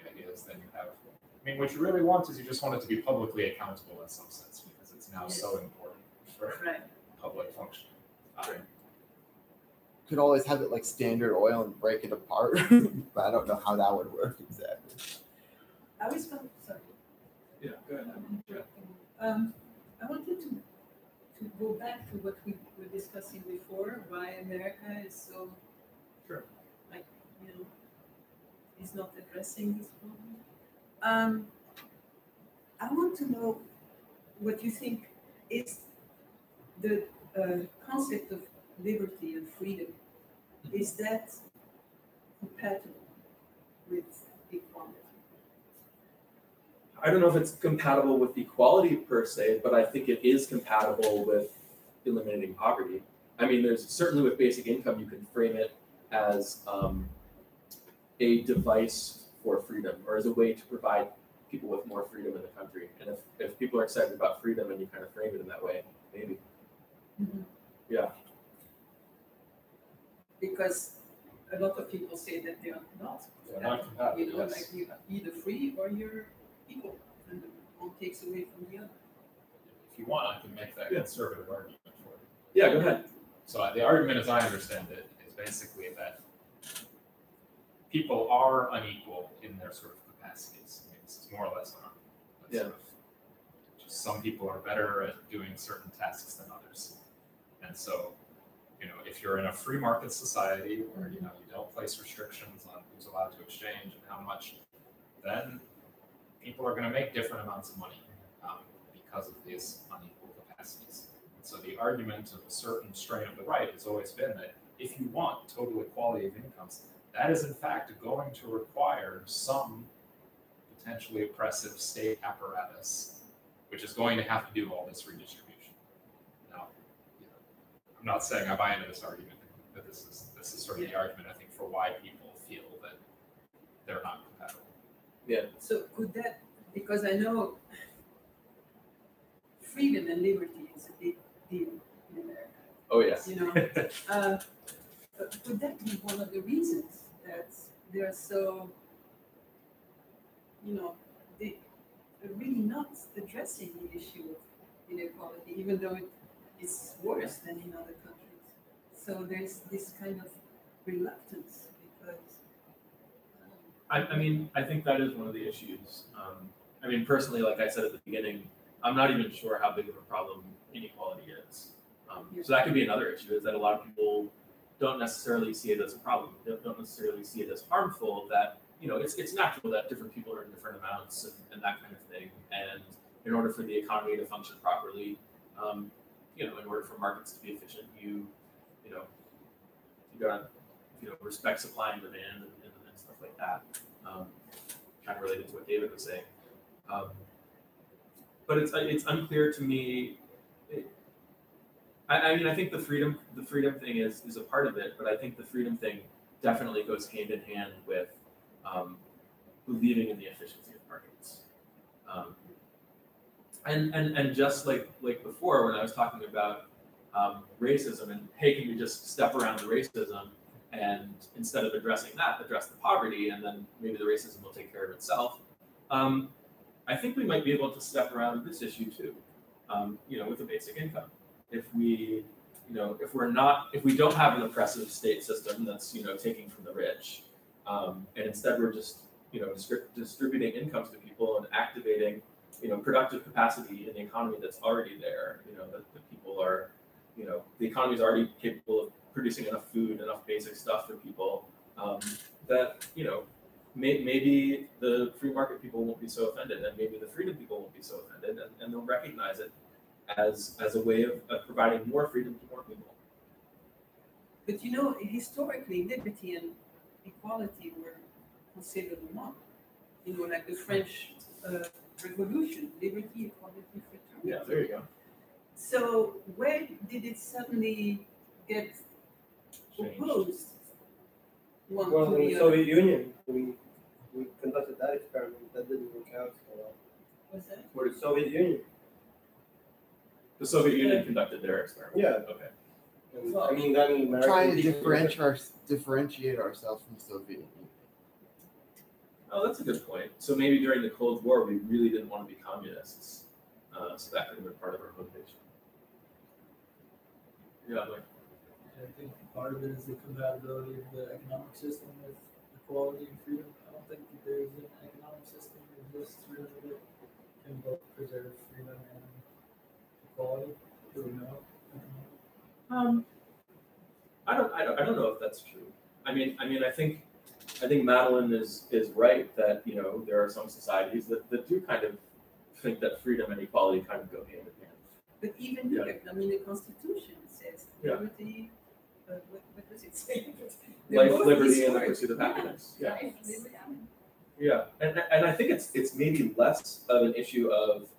[SPEAKER 4] idea is then you have. I mean, what you really want is you just want it to be publicly accountable in some sense because it's now so important for
[SPEAKER 2] Right.
[SPEAKER 4] public function.
[SPEAKER 6] Could always have it like Standard Oil and break it apart, but I don't know how that would work exactly.
[SPEAKER 2] I was going, sorry.
[SPEAKER 3] Yeah. Go ahead.
[SPEAKER 2] I wanted to go back to what we were discussing before, why America is so,
[SPEAKER 3] Sure.
[SPEAKER 2] like, is not addressing this problem. I want to know what you think is the concept of liberty and freedom. Is that compatible with equality?
[SPEAKER 3] I don't know if it's compatible with equality per se, but I think it is compatible with eliminating poverty. I mean, there's certainly with basic income, you can frame it as a device for freedom or as a way to provide people with more freedom in the country. And if people are excited about freedom and you kind of frame it in that way, maybe.
[SPEAKER 2] Mm-hmm.
[SPEAKER 3] Yeah.
[SPEAKER 2] Because a lot of people say that they are not.
[SPEAKER 4] They're not compatible, yes.
[SPEAKER 2] Like you're either free or you're equal, and one takes away from the other.
[SPEAKER 4] If you want, I can make that conservative argument for you.
[SPEAKER 3] Yeah, go ahead.
[SPEAKER 4] So the argument, as I understand it, is basically that people are unequal in their sort of capacities. I mean, this is more or less sort of just some people are better at doing certain tasks than others, and so if you're in a free market society where you don't place restrictions on who's allowed to exchange and how much, then people are going to make different amounts of money because of these unequal capacities. And so the argument of a certain strain of the right has always been that if you want total equality of incomes, that is in fact going to require some potentially oppressive state apparatus, which is going to have to do all this redistribution. Now, I'm not saying I buy into this argument, but this is sort of the argument I think for why people feel that they're not compatible. Yeah.
[SPEAKER 2] So could that, because I know freedom and liberty is a big deal in America.
[SPEAKER 3] Oh yes.
[SPEAKER 2] Could that be one of the reasons that they're so, they're really not addressing the issue of inequality, even though it's worse than in other countries. So there's this kind of reluctance because.
[SPEAKER 3] I think that is one of the issues. Personally, like I said at the beginning, I'm not even sure how big of a problem inequality is. So that could be another issue, is that a lot of people don't necessarily see it as a problem. They don't necessarily see it as harmful, that, it's natural that different people are in different amounts and that kind of thing. And in order for the economy to function properly, in order for markets to be efficient, you gotta, respect supply and demand and stuff like that. Kind of related to what David was saying. But it's unclear to me. I think the freedom thing is a part of it, but I think the freedom thing definitely goes hand in hand with believing in the efficiency of markets. And just like before, when I was talking about racism, and hey, can we just step around the racism, and instead of addressing that, address the poverty, and then maybe the racism will take care of itself. I think we might be able to step around this issue too, with a basic income. If we don't have an oppressive state system that's taking from the rich, and instead we're just distributing incomes to people and activating productive capacity in the economy that's already there. That people are, the economy is already capable of producing enough food, enough basic stuff for people. That maybe the free market people won't be so offended, and maybe the freedom people won't be so offended, and they'll recognize it as a way of providing more freedom to more people.
[SPEAKER 2] But historically, liberty and equality were considered one. Like the French Revolution, liberty, equality, fraternity.
[SPEAKER 3] Yeah, there you go.
[SPEAKER 2] So where did it suddenly get opposed?
[SPEAKER 5] Well, in the Soviet Union, we conducted that experiment. That didn't work out so well.
[SPEAKER 2] What's that?
[SPEAKER 5] For the Soviet Union.
[SPEAKER 3] The Soviet Union conducted their experiment.
[SPEAKER 5] Yeah.
[SPEAKER 3] Okay.
[SPEAKER 5] And, I mean, then American
[SPEAKER 6] Trying to
[SPEAKER 5] people
[SPEAKER 6] differentiate ourselves from the Soviet Union.
[SPEAKER 3] Oh, that's a good point. So maybe during the Cold War, we really didn't want to be communists. So that could have been part of our motivation. Yeah, like.
[SPEAKER 9] I think part of it is the compatibility of the economic system with equality and freedom. I don't think that there's an economic system that exists really that can both preserve freedom and equality. Do we know?
[SPEAKER 3] I don't know if that's true. I mean, I think Madeline is right that there are some societies that do kind of think that freedom and equality kind of go hand in hand.
[SPEAKER 2] But even here, I mean, the Constitution says liberty. What does it say?
[SPEAKER 3] Life, liberty, and the pursuit of happiness. Yeah. Yeah, and I think it's maybe less of an issue of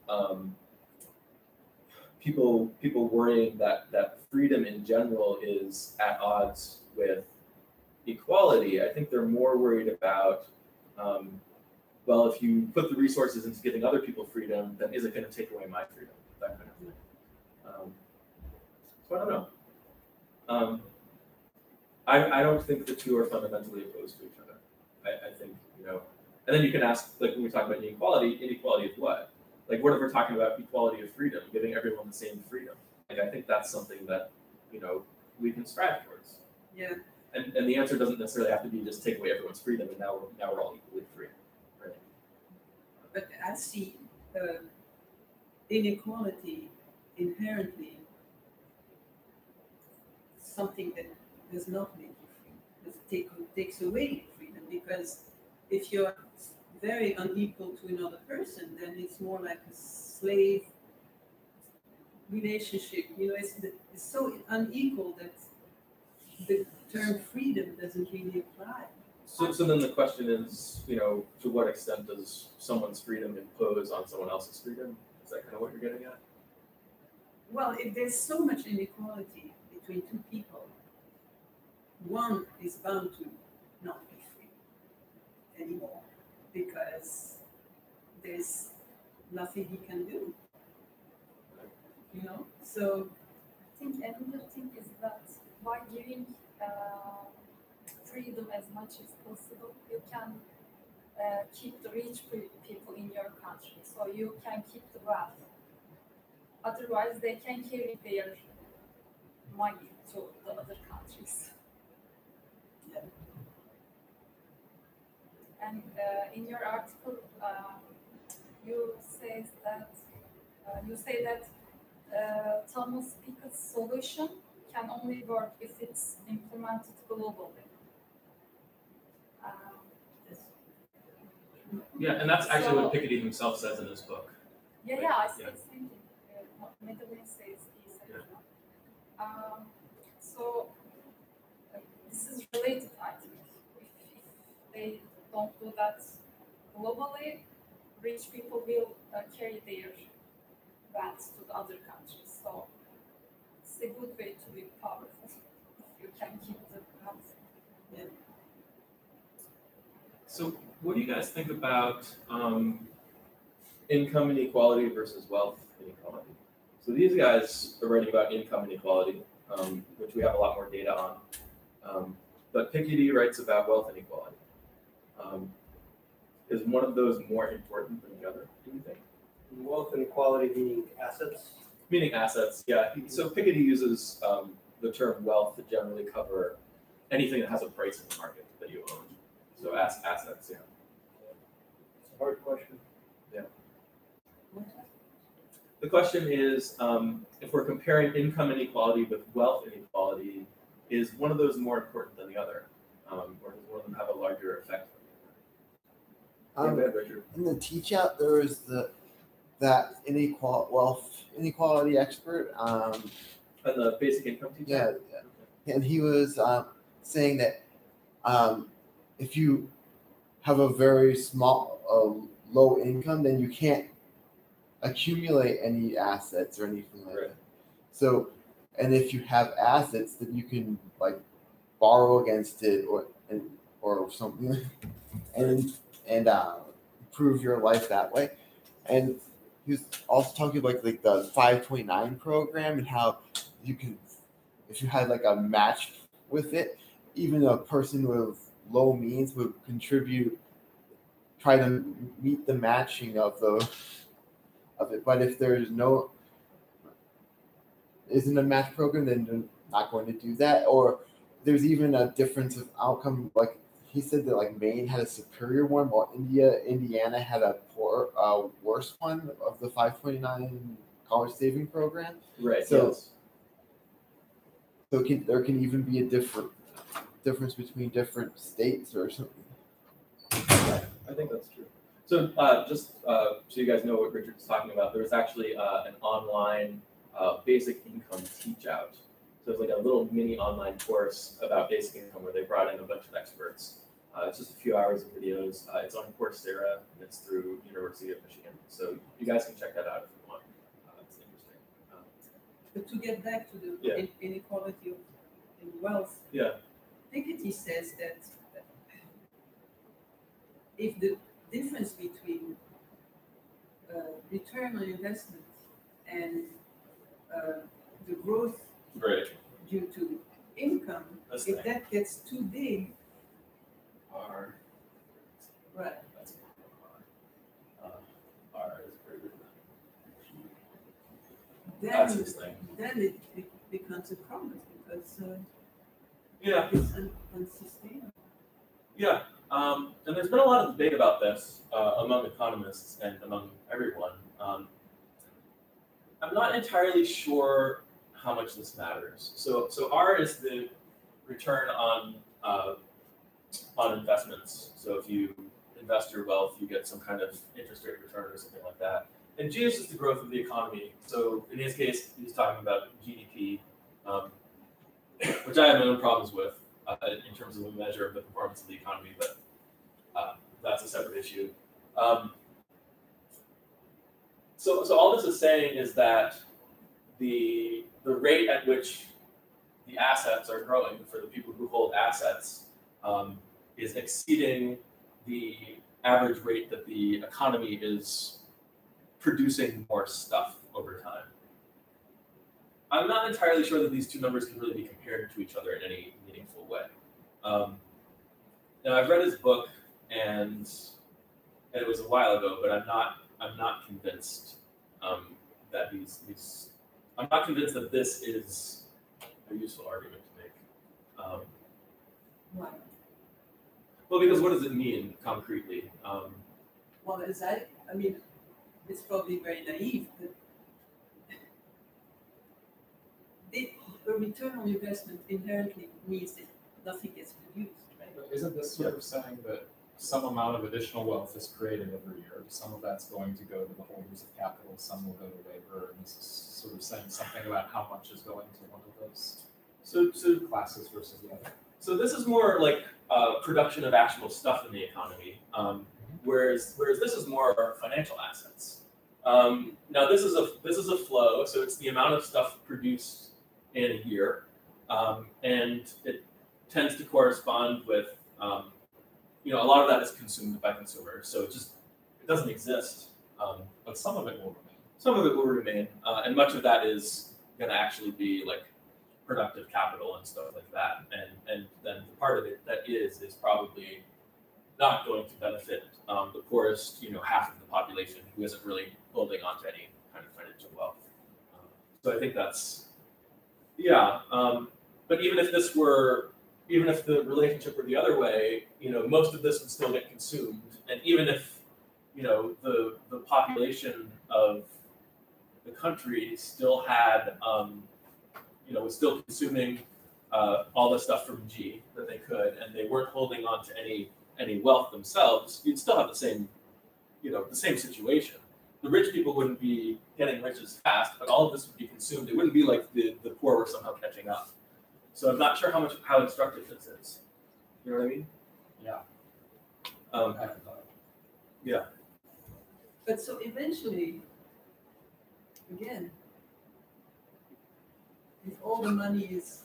[SPEAKER 3] people worrying that freedom in general is at odds with equality. I think they're more worried about if you put the resources into giving other people freedom, then is it going to take away my freedom? That kind of thing. So I don't know. I don't think the two are fundamentally opposed to each other. I think, and then you can ask, like when we talk about inequality of what? Like what if we're talking about equality of freedom, giving everyone the same freedom? Like I think that's something that, we can strive towards.
[SPEAKER 2] Yeah.
[SPEAKER 3] And the answer doesn't necessarily have to be just take away everyone's freedom and now we're all equally free. Right?
[SPEAKER 2] But I see inequality inherently something that does not make you free. It takes away freedom, because if you're very unequal to another person, then it's more like a slave relationship. It's so unequal that the term freedom doesn't really apply.
[SPEAKER 3] So then the question is, to what extent does someone's freedom impose on someone else's freedom? Is that kind of what you're getting at?
[SPEAKER 2] Well, if there's so much inequality between two people, one is bound to not be free anymore because there's nothing he can do. So
[SPEAKER 1] I think another thing is that by giving freedom as much as possible, you can keep the rich people in your country, so you can keep the wealth. Otherwise, they can carry their money to the other countries.
[SPEAKER 2] yeah.
[SPEAKER 1] And in your article, you say that Thomas Piketty's solution can only work if it's implemented globally.
[SPEAKER 3] Yeah, and that's actually what Piketty himself says in his book.
[SPEAKER 1] I see the same thing. Madeline says he said that. So this is related, I think. If they don't do that globally, rich people will carry their wealth to the other countries. So it's a good way to be powerful if you can keep the wealth.
[SPEAKER 2] Yeah.
[SPEAKER 3] So what do you guys think about income inequality versus wealth inequality? So So these guys are writing about income inequality, which we have a lot more data on. But Piketty writes about wealth inequality. Is one of those more important than the other, do you think?
[SPEAKER 5] Wealth inequality meaning assets?
[SPEAKER 3] Meaning assets, yeah. So Piketty uses the term wealth to generally cover anything that has a price in the market that you own. So assets, yeah.
[SPEAKER 5] It's a hard question.
[SPEAKER 3] Yeah. The question is, if we're comparing income inequality with wealth inequality, is one of those more important than the other? Or does one of them have a larger effect than the other? Richard.
[SPEAKER 6] In the teach out, there was that wealth inequality expert.
[SPEAKER 3] And the basic income teacher?
[SPEAKER 6] Yeah. And he was saying that if you have a very small, low income, then you can't accumulate any assets or anything like that. So, and if you have assets, then you can like borrow against it or something, and improve your life that way. And he was also talking about like the 529 program and how you can, if you had like a match with it, even a person with low means would try to meet the matching of it. But if there isn't a match program, then they're not going to do that. Or there's even a difference of outcome. Like he said that like Maine had a superior one, while Indiana had a worse one of the 529 college saving program.
[SPEAKER 3] Right.
[SPEAKER 6] So,
[SPEAKER 3] yes.
[SPEAKER 6] So there can even be a difference between different states or something.
[SPEAKER 3] I think that's true. So just so you guys know what Richard's talking about, there was actually an online basic income teach out. So it's like a little mini online course about basic income where they brought in a bunch of experts. It's just a few hours of videos. It's on Coursera and it's through University of Michigan. So you guys can check that out if you want. It's interesting.
[SPEAKER 2] But to get back to the inequality in wealth, Piketty says that if the difference between return on investment and the growth due to income, if that gets too big,
[SPEAKER 3] R.
[SPEAKER 2] Right.
[SPEAKER 3] That's R is greater than G. That's his thing.
[SPEAKER 2] Then it becomes a problem because
[SPEAKER 3] it's
[SPEAKER 2] unsustainable.
[SPEAKER 3] Yeah. And there's been a lot of debate about this among economists and among everyone. I'm not entirely sure how much this matters. So R is the return on investments. So if you invest your wealth, you get some kind of interest rate return or something like that. And G is just the growth of the economy. So in his case, he's talking about GDP, which I have no problems with in terms of a measure of the performance of the economy, but that's a separate issue. So all this is saying is that the rate at which the assets are growing for the people who hold assets is exceeding the average rate that the economy is producing more stuff over time. I'm not entirely sure that these two numbers can really be compared to each other in any meaningful way. Now I've read his book, and it was a while ago, but I'm not convinced that I'm not convinced that this is a useful argument to make.
[SPEAKER 2] Why?
[SPEAKER 3] Well, because what does it mean concretely?
[SPEAKER 2] Well, I mean, it's probably very naive, but a return on investment inherently means that nothing gets produced, right?
[SPEAKER 4] Isn't this sort of saying that some amount of additional wealth is created every year? Some of that's going to go to the holders of capital, some will go to labor, and this is sort of saying something about how much is going to one of those classes versus the other.
[SPEAKER 3] So this is more like production of actual stuff in the economy, whereas this is more financial assets. Now this is a flow, so it's the amount of stuff produced in a year, and it tends to correspond with a lot of that is consumed by consumers, so it doesn't exist.
[SPEAKER 4] But some of it will remain.
[SPEAKER 3] Some of it will remain, and much of that is going to actually be like productive capital and stuff like that. And then the part of it that is probably not going to benefit the poorest, half of the population who isn't really holding on to any kind of financial wealth. So I think that's, yeah. But even if the relationship were the other way, most of this would still get consumed. And even if, the population of the country still had, was still consuming all the stuff from G that they could, and they weren't holding on to any wealth themselves, you'd still have the same situation. The rich people wouldn't be getting rich as fast, but all of this would be consumed. It wouldn't be like the poor were somehow catching up. So I'm not sure how instructive this is. You know what I mean?
[SPEAKER 4] Yeah.
[SPEAKER 3] Yeah.
[SPEAKER 2] But so eventually, again, if all the money is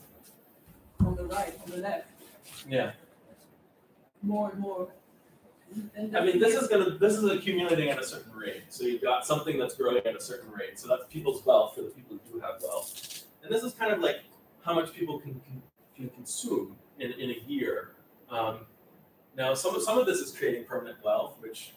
[SPEAKER 2] on the right, on the left,
[SPEAKER 3] Yeah.
[SPEAKER 2] more and more. And
[SPEAKER 3] I mean, this is accumulating at a certain rate. So you've got something that's growing at a certain rate. So that's people's wealth for the people who do have wealth. And this is kind of like how much people can consume in a year. Now, some of this is creating permanent wealth, which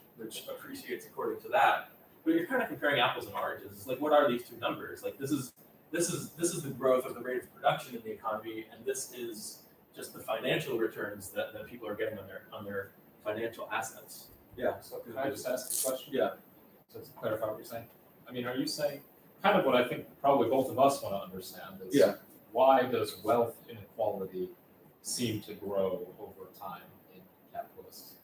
[SPEAKER 3] appreciates according to that. But you're kind of comparing apples and oranges. It's like, what are these two numbers? Like, this is the growth of the rate of production in the economy, and this is just the financial returns that people are getting on their financial assets. Yeah.
[SPEAKER 4] So can I just ask a question?
[SPEAKER 3] Yeah.
[SPEAKER 4] To clarify what you're saying. I mean, are you saying kind of what I think probably both of us want to understand is why does wealth inequality seem to grow over time in capitalist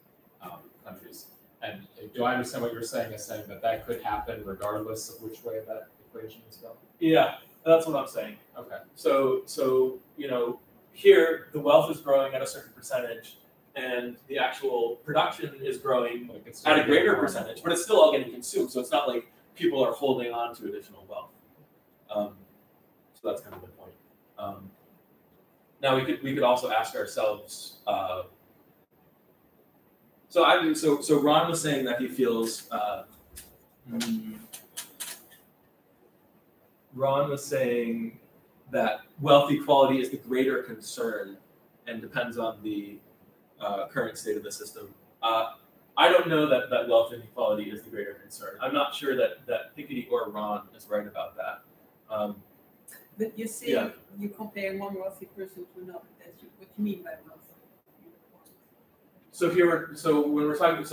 [SPEAKER 4] countries? And do I understand what you're saying is saying that could happen regardless of which way that equation is going?
[SPEAKER 3] Yeah, that's what I'm saying.
[SPEAKER 4] Okay.
[SPEAKER 3] So here the wealth is growing at a certain percentage, and the actual production is growing at a greater percentage, but it's still all getting consumed. So it's not like people are holding on to additional wealth. So that's kind of the point. Now we could also ask ourselves. So Ron was saying that he feels. Ron was saying that wealth equality is the greater concern and depends on the current state of the system. I don't know that wealth inequality is the greater concern. I'm not sure that Piketty or Ron is right about that.
[SPEAKER 2] But you see, you compare one wealthy person to another. That's what you mean by wealth.
[SPEAKER 3] So when we're talking,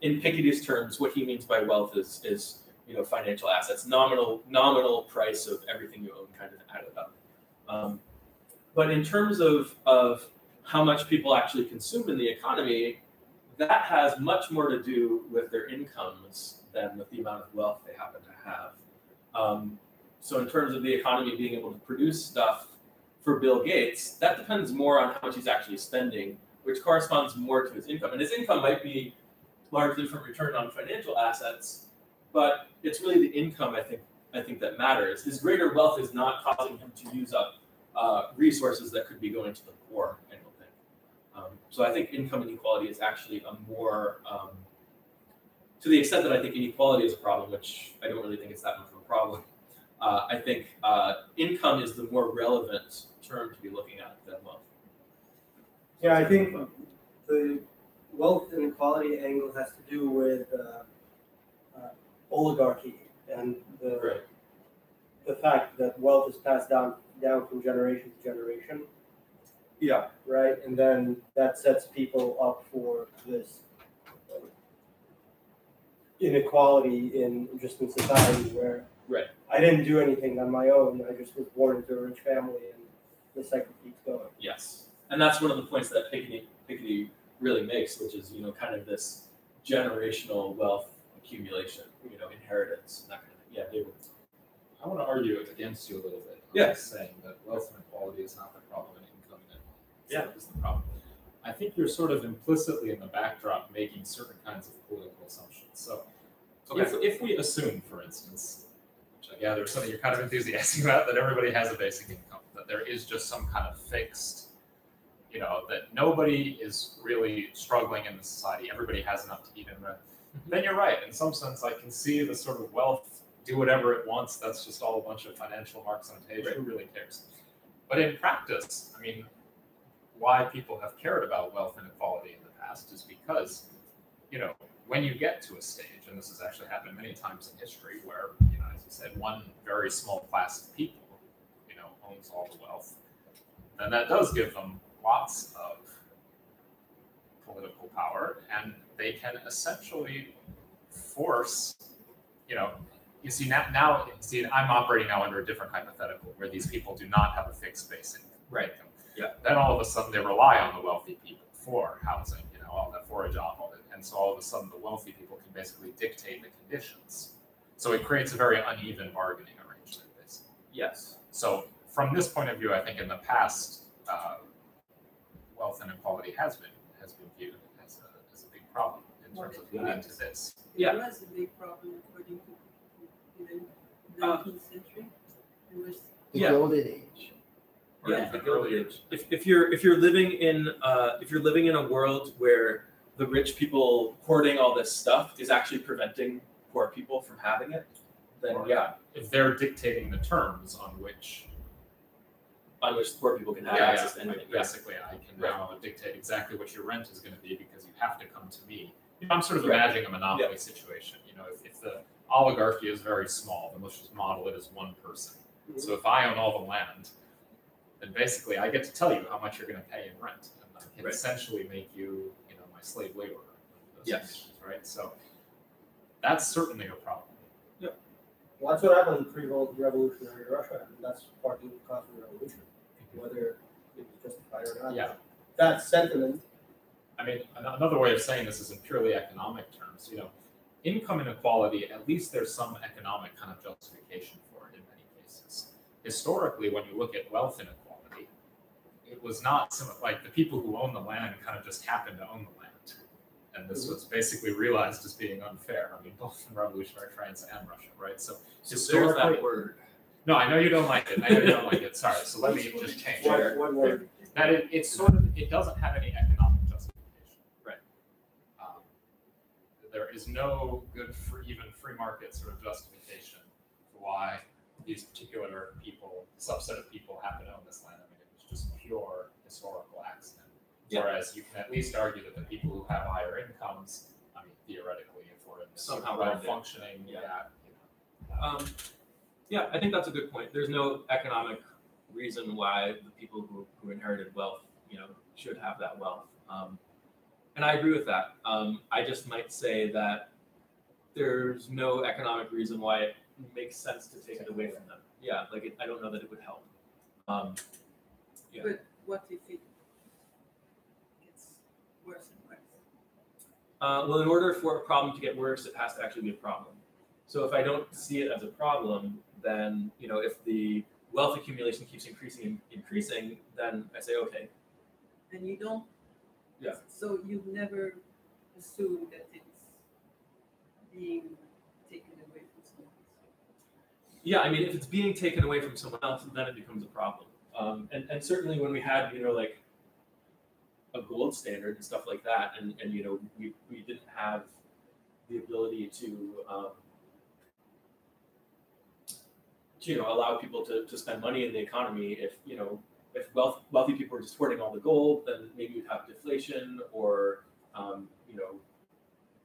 [SPEAKER 3] in Piketty's terms, what he means by wealth is financial assets, nominal price of everything you own, kind of added up. But in terms of how much people actually consume in the economy, that has much more to do with their incomes than with the amount of wealth they happen to have. So in terms of the economy being able to produce stuff for Bill Gates, that depends more on how much he's actually spending, which corresponds more to his income. And his income might be largely from return on financial assets, but it's really the income I think that matters. His greater wealth is not causing him to use up resources that could be going to the poor, I don't think. So I think income inequality is actually a more, to the extent that I think inequality is a problem, which I don't really think it's that much of a problem. I think income is the more relevant term to be looking at than wealth.
[SPEAKER 5] Yeah, I think the wealth inequality angle has to do with oligarchy and the fact that wealth is passed down from generation to generation.
[SPEAKER 3] Yeah.
[SPEAKER 5] Right, and then that sets people up for this inequality in society where I didn't do anything on my own. I just was born into a rich family, and the cycle keeps going.
[SPEAKER 3] Yes, and that's one of the points that Piketty really makes, which is kind of this generational wealth accumulation, inheritance, and that kind of thing. Yeah, David.
[SPEAKER 4] I want to argue against you a little bit. Saying that wealth inequality is not the problem and income inequality is the problem. I think you're sort of implicitly in the backdrop making certain kinds of political assumptions. So if we assume, for instance, which I gather is something you're kind of enthusiastic about, that everybody has a basic income, that there is just some kind of fixed, that nobody is really struggling in the society, everybody has enough to eat and rent, then you're right. In some sense, I can see the sort of wealth do whatever it wants. That's just all a bunch of financial marks on a page. Who really cares? But in practice, I mean, why people have cared about wealth inequality in the past is because, you know, when you get to a stage, and this has actually happened many times in history, where, you know, as you said, one very small class of people, you know, owns all the wealth, then that does give them lots of political power, and they can essentially force, you know, you see now see, I'm operating now under a different hypothetical where these people do not have a fixed basic income.
[SPEAKER 3] Yeah.
[SPEAKER 4] Then all of a sudden they rely on the wealthy people for housing, you know, all that, for a job, all that. And so all of a sudden the wealthy people can basically dictate the conditions. So it creates a very uneven bargaining arrangement, basically.
[SPEAKER 3] Yes.
[SPEAKER 4] So from this point of view, I think in the past, wealth inequality has been viewed as a big problem in terms of leading to this.
[SPEAKER 2] It was a big problem according to the 19th century. It was
[SPEAKER 6] The Gilded Age.
[SPEAKER 3] Yeah, the Gilded Age. If you're living in a world where the rich people hoarding all this stuff is actually preventing poor people from having it, then
[SPEAKER 4] if they're dictating the terms on which
[SPEAKER 3] poor people can have access to anything.
[SPEAKER 4] Basically, I can now dictate exactly what your rent is going to be because you have to come to me. You know, I'm sort of imagining a monopoly situation. You know, if the oligarchy is very small, then let's just model it as one person. Mm-hmm. So if I own all the land, then basically I get to tell you how much you're going to pay in rent, and I can essentially make you, you know, my slave laborer.
[SPEAKER 3] Yes.
[SPEAKER 4] Right. So that's certainly a problem.
[SPEAKER 5] Yeah. Well, that's what happened in pre-revolutionary Russia, and that's partly the cause of the revolution, whether it was justified or not.
[SPEAKER 4] Yeah.
[SPEAKER 5] That sentiment.
[SPEAKER 4] I mean, another way of saying this is in purely economic terms. You know, income inequality, at least there's some economic kind of justification for it in many cases. Historically, when you look at wealth inequality, it was not like the people who own the land kind of just happened to own the land. And this was basically realized as being unfair. I mean, both in revolutionary France and Russia, right? So historically,
[SPEAKER 3] there's that word.
[SPEAKER 4] No, I know you don't like it. I know you don't like it. Sorry. So let me just change.
[SPEAKER 5] One word.
[SPEAKER 4] That it's sort of, it doesn't have any economic justification.
[SPEAKER 3] Right.
[SPEAKER 4] There is no good even free market sort of justification for why these particular people, subset of people, happen to own this land. I mean, it was just pure historical accident. Yeah. Whereas you can at least argue that the people who have higher incomes, I mean, theoretically, if we're in this
[SPEAKER 3] somehow
[SPEAKER 4] well-functioning,
[SPEAKER 3] yeah, I think that's a good point. There's no economic reason why the people who inherited wealth, you know, should have that wealth. And I agree with that. I just might say that there's no economic reason why it makes sense to take it away from them. Yeah, like I don't know that it would help.
[SPEAKER 2] But what if it gets worse and worse?
[SPEAKER 3] Well, in order for a problem to get worse, it has to actually be a problem. So if I don't see it as a problem, then, you know, if the wealth accumulation keeps increasing, then I say, okay.
[SPEAKER 2] And you don't.
[SPEAKER 3] Yeah.
[SPEAKER 2] So you never assume that it's being taken away from someone else.
[SPEAKER 3] Yeah, I mean, if it's being taken away from someone else, then it becomes a problem. And certainly when we had, you know, like a gold standard and stuff like that, and you know, we didn't have the ability to you know, allow people to spend money in the economy. If, you know, if wealthy people were just hoarding all the gold, then maybe you'd have deflation or you know,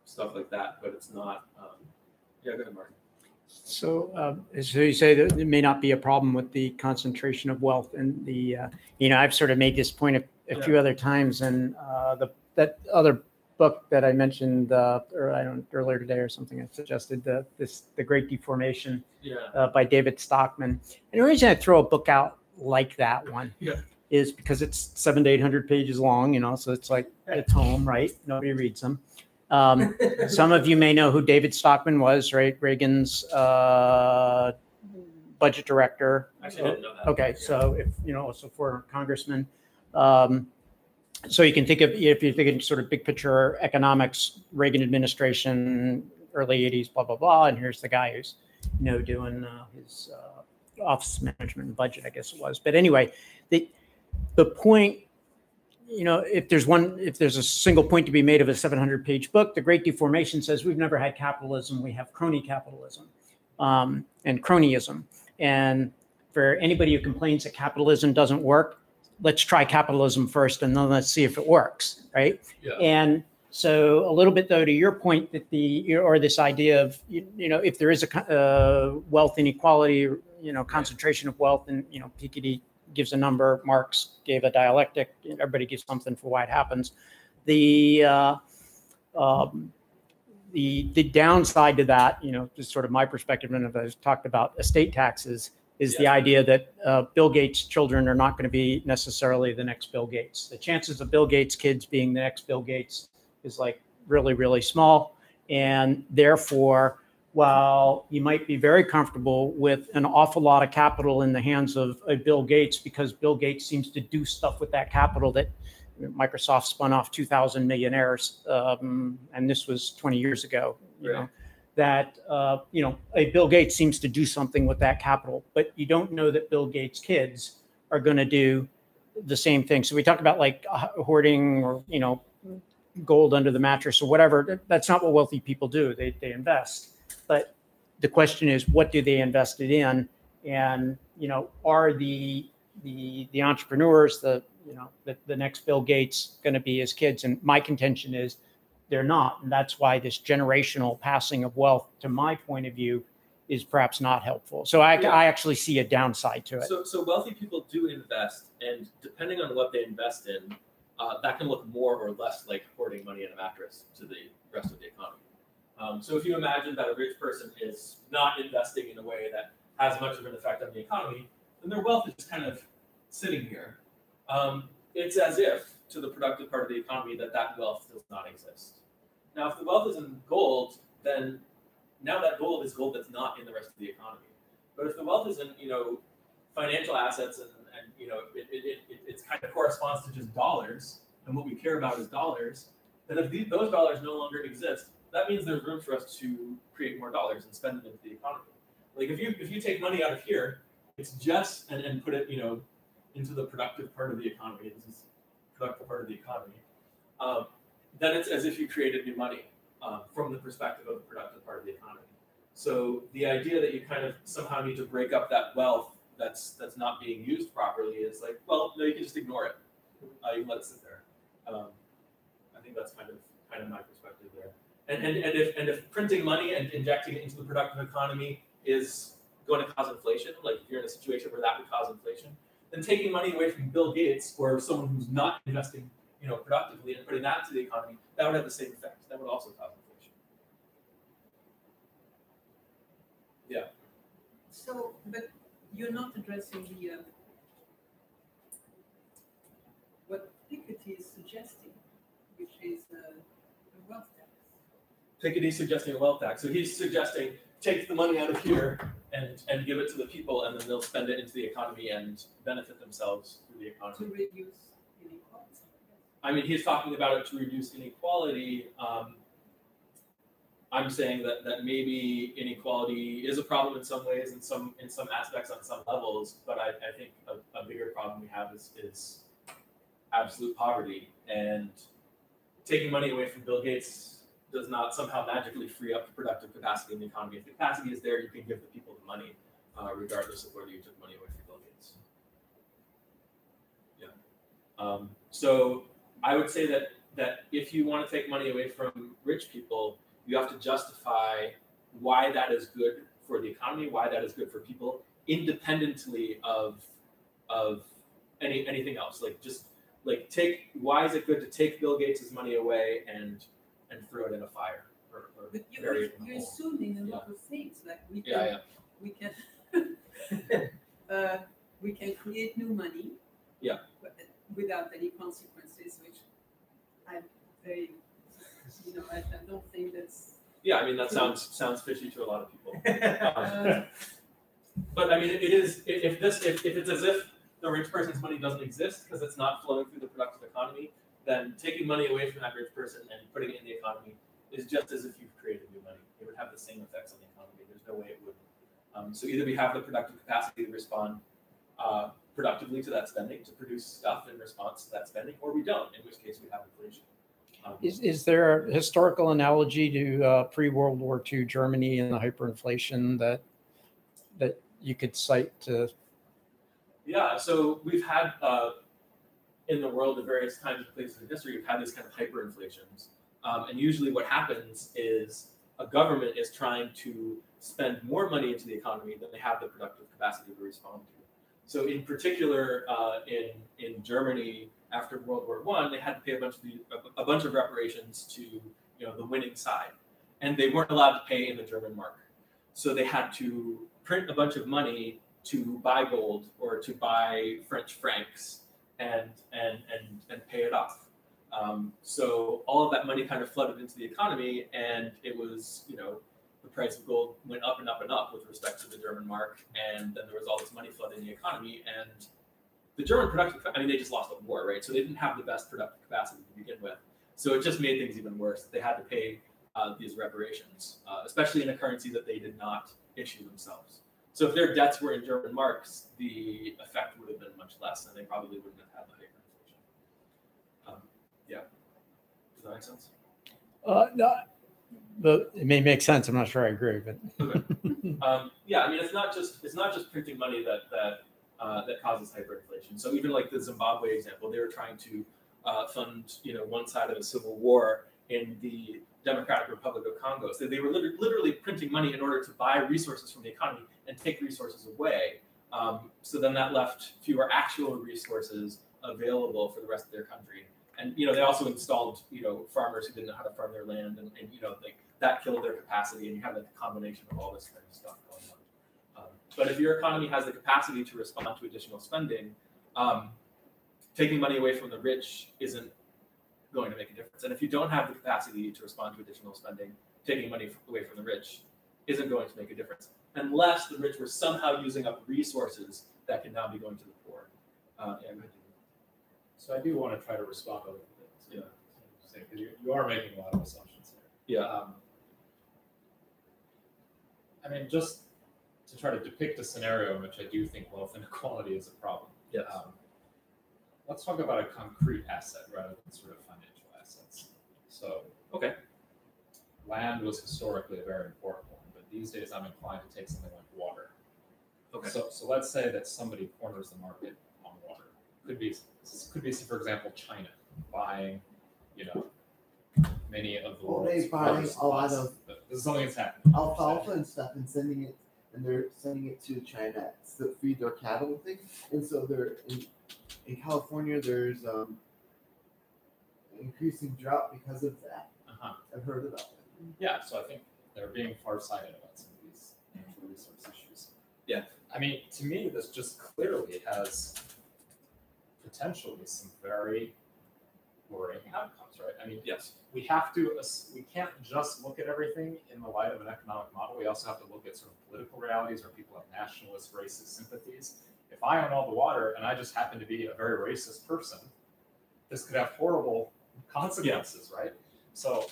[SPEAKER 3] stuff like that. But it's not. Yeah, go ahead, Martin.
[SPEAKER 11] So you say that there may not be a problem with the concentration of wealth, and the you know, I've sort of made this point a few other times, and that other book that I mentioned earlier today or something, I suggested the Great Deformation by David Stockman. And the reason I throw a book out like that one is because it's 700 to 800 pages long, you know, so it's like it's home, right? Nobody reads them. Some of you may know who David Stockman was, right? Reagan's budget director.
[SPEAKER 3] Actually, I didn't know that.
[SPEAKER 11] Okay, so if you know, also former congressman. So you can think of, if you're thinking sort of big picture economics, Reagan administration, early 80s, blah, blah, blah. And here's the guy who's, you know, doing his office management and budget, I guess it was. But anyway, the point, you know, if there's a single point to be made of a 700-page book, The Great Deformation says we've never had capitalism, we have crony capitalism. and cronyism. And for anybody who complains that capitalism doesn't work, let's try capitalism first, and then let's see if it works, right?
[SPEAKER 3] Yeah.
[SPEAKER 11] And so a little bit though to your point that this idea of if there is a wealth inequality, concentration of wealth, and Piketty gives a number, Marx gave a dialectic, everybody gives something for why it happens. The downside to that, just sort of my perspective, and I've talked about estate taxes, is the idea that Bill Gates' children are not going to be necessarily the next Bill Gates. The chances of Bill Gates' kids being the next Bill Gates is like really, really small. And therefore, while you might be very comfortable with an awful lot of capital in the hands of Bill Gates, because Bill Gates seems to do stuff with that capital that Microsoft spun off 2,000 millionaires, and this was 20 years ago, that a Bill Gates seems to do something with that capital, but you don't know that Bill Gates' kids are going to do the same thing. So we talk about like hoarding or gold under the mattress or whatever. That's not what wealthy people do. They invest. But the question is, what do they invest it in? And are the entrepreneurs, the next Bill Gates going to be his kids? And my contention is they're not. And that's why this generational passing of wealth, to my point of view, is perhaps not helpful. So I actually see a downside to it.
[SPEAKER 3] So wealthy people do invest, and depending on what they invest in, that can look more or less like hoarding money in a mattress to the rest of the economy. So if you imagine that a rich person is not investing in a way that has much of an effect on the economy, then their wealth is just kind of sitting here. It's as if to the productive part of the economy that wealth does not exist. Now, if the wealth is in gold, then now that gold is gold that's not in the rest of the economy. But if the wealth is in financial assets and it kind of corresponds to just dollars, and what we care about is dollars, then if those dollars no longer exist, that means there's room for us to create more dollars and spend them into the economy. Like if you take money out of here, it's just and put it into the productive part of the economy. This is productive part of the economy. Then it's as if you created new money from the perspective of the productive part of the economy. So the idea that you kind of somehow need to break up that wealth that's not being used properly is like, well, no, you can just ignore it. You can let it sit there. I think that's kind of my perspective there. And if printing money and injecting it into the productive economy is going to cause inflation, like if you're in a situation where that would cause inflation, then taking money away from Bill Gates or someone who's not investing, productively and putting that into the economy, that would have the same effect. That would also cause inflation. Yeah.
[SPEAKER 2] So, but you're not addressing what Piketty is suggesting, which is a wealth tax.
[SPEAKER 3] Piketty's suggesting a wealth tax. So he's suggesting take the money out of here and give it to the people, and then they'll spend it into the economy and benefit themselves through the economy.
[SPEAKER 2] To reduce inequality.
[SPEAKER 3] I mean, he's talking about it to reduce inequality. I'm saying that maybe inequality is a problem in some ways, in some aspects, on some levels, but I think a bigger problem we have is absolute poverty. And taking money away from Bill Gates does not somehow magically free up the productive capacity in the economy. If the capacity is there, you can give the people the money, regardless of whether you took money away from Bill Gates. Yeah. So I would say that if you want to take money away from rich people, you have to justify why that is good for the economy, why that is good for people, independently of anything else. Why is it good to take Bill Gates' money away and throw it in a fire?
[SPEAKER 2] But you're assuming a lot of things, like we can create new money, without any consequences, which I'm very, I don't think that's.
[SPEAKER 3] Yeah, I mean that sounds fishy to a lot of people. But I mean, it is if it's as if the rich person's money doesn't exist because it's not flowing through the productive economy, then taking money away from that rich person and putting it in the economy is just as if you've created new money. It would have the same effects on the economy. There's no way it wouldn't. So either we have the productive capacity to respond productively to that spending, to produce stuff in response to that spending, or we don't, in which case we have inflation.
[SPEAKER 11] Is there a historical analogy to pre-World War II Germany and the hyperinflation that that you could cite to?
[SPEAKER 3] Yeah, so we've had in the world at various times and places in history, we've had these kind of hyperinflations. And usually what happens is a government is trying to spend more money into the economy than they have the productive capacity to respond to. So in particular, in Germany after World War I, they had to pay a bunch of reparations to the winning side, and they weren't allowed to pay in the German mark. So they had to print a bunch of money to buy gold or to buy French francs and pay it off. So all of that money kind of flooded into the economy, and it was, the price of gold went up and up and up with respect to the German mark, and then there was all this money flooding the economy, and the German they just lost the war, right? So they didn't have the best productive capacity to begin with. So it just made things even worse. They had to pay these reparations, especially in a currency that they did not issue themselves. So if their debts were in German marks, the effect would have been much less, and they probably wouldn't have had the hyperinflation. Yeah. Does that make sense?
[SPEAKER 11] No, it may make sense. I'm not sure I agree, but
[SPEAKER 3] okay. Yeah, it's not just printing money that causes hyperinflation. So even like the Zimbabwe example, they were trying to fund one side of a civil war in the Democratic Republic of Congo. So they were literally printing money in order to buy resources from the economy and take resources away. So then that left fewer actual resources available for the rest of their country. And they also installed farmers who didn't know how to farm their land, and that killed their capacity. And you have a combination of all this kind of stuff going on. But if your economy has the capacity to respond to additional spending, taking money away from the rich isn't going to make a difference. And if you don't have the capacity to respond to additional spending, taking money away from the rich isn't going to make a difference, unless the rich were somehow using up resources that can now be going to the poor.
[SPEAKER 4] So I do want to try to respond a little bit. Yeah. Because you are making a lot of assumptions here.
[SPEAKER 3] Yeah.
[SPEAKER 4] Just to try to depict a scenario in which I do think wealth inequality is a problem.
[SPEAKER 3] Yeah.
[SPEAKER 4] Let's talk about a concrete asset rather than sort of financial assets. So,
[SPEAKER 3] okay.
[SPEAKER 4] Land was historically a very important one, but these days I'm inclined to take something like water.
[SPEAKER 3] Okay.
[SPEAKER 4] So let's say that somebody corners the market on water. Could be, for example, China buying, many of the world's
[SPEAKER 6] they buying a lot of.
[SPEAKER 4] This is something that's happening.
[SPEAKER 6] Alfalfa and stuff, and sending it to China to feed their cattle and things. And so they're in California. There's increasing drought because of that. I've heard about it.
[SPEAKER 4] Yeah, so I think they're being farsighted about some of these natural resource issues.
[SPEAKER 3] Yeah.
[SPEAKER 4] To me, this just clearly has potentially some very worrying outcomes, right?
[SPEAKER 3] Yes.
[SPEAKER 4] We can't just look at everything in the light of an economic model. We also have to look at sort of political realities where people have nationalist, racist sympathies. If I own all the water and I just happen to be a very racist person, this could have horrible consequences, right? So,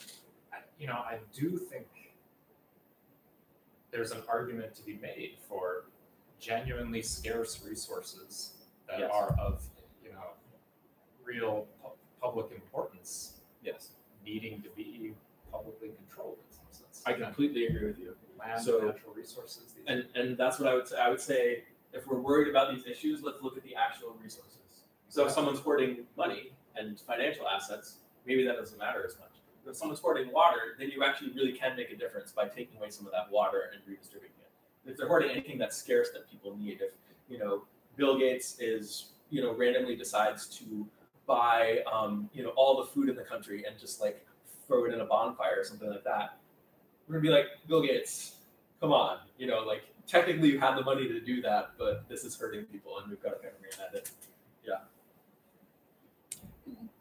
[SPEAKER 4] I do think there's an argument to be made for genuinely scarce resources that are of, real public importance.
[SPEAKER 3] Yes.
[SPEAKER 4] Needing to be publicly controlled in some sense.
[SPEAKER 3] I completely agree with you.
[SPEAKER 4] Land, natural resources.
[SPEAKER 3] And that's what I would say. I would say if we're worried about these issues, let's look at the actual resources. So if someone's hoarding money and financial assets, maybe that doesn't matter as much. But if someone's hoarding water, then you actually really can make a difference by taking away some of that water and redistributing it. If they're hoarding anything that's scarce that people need, if Bill Gates is randomly decides to buy all the food in the country and just throw it in a bonfire or something like that, we're gonna be like, Bill Gates, come on, technically you have the money to do that, but this is hurting people and we've got to kind of rein that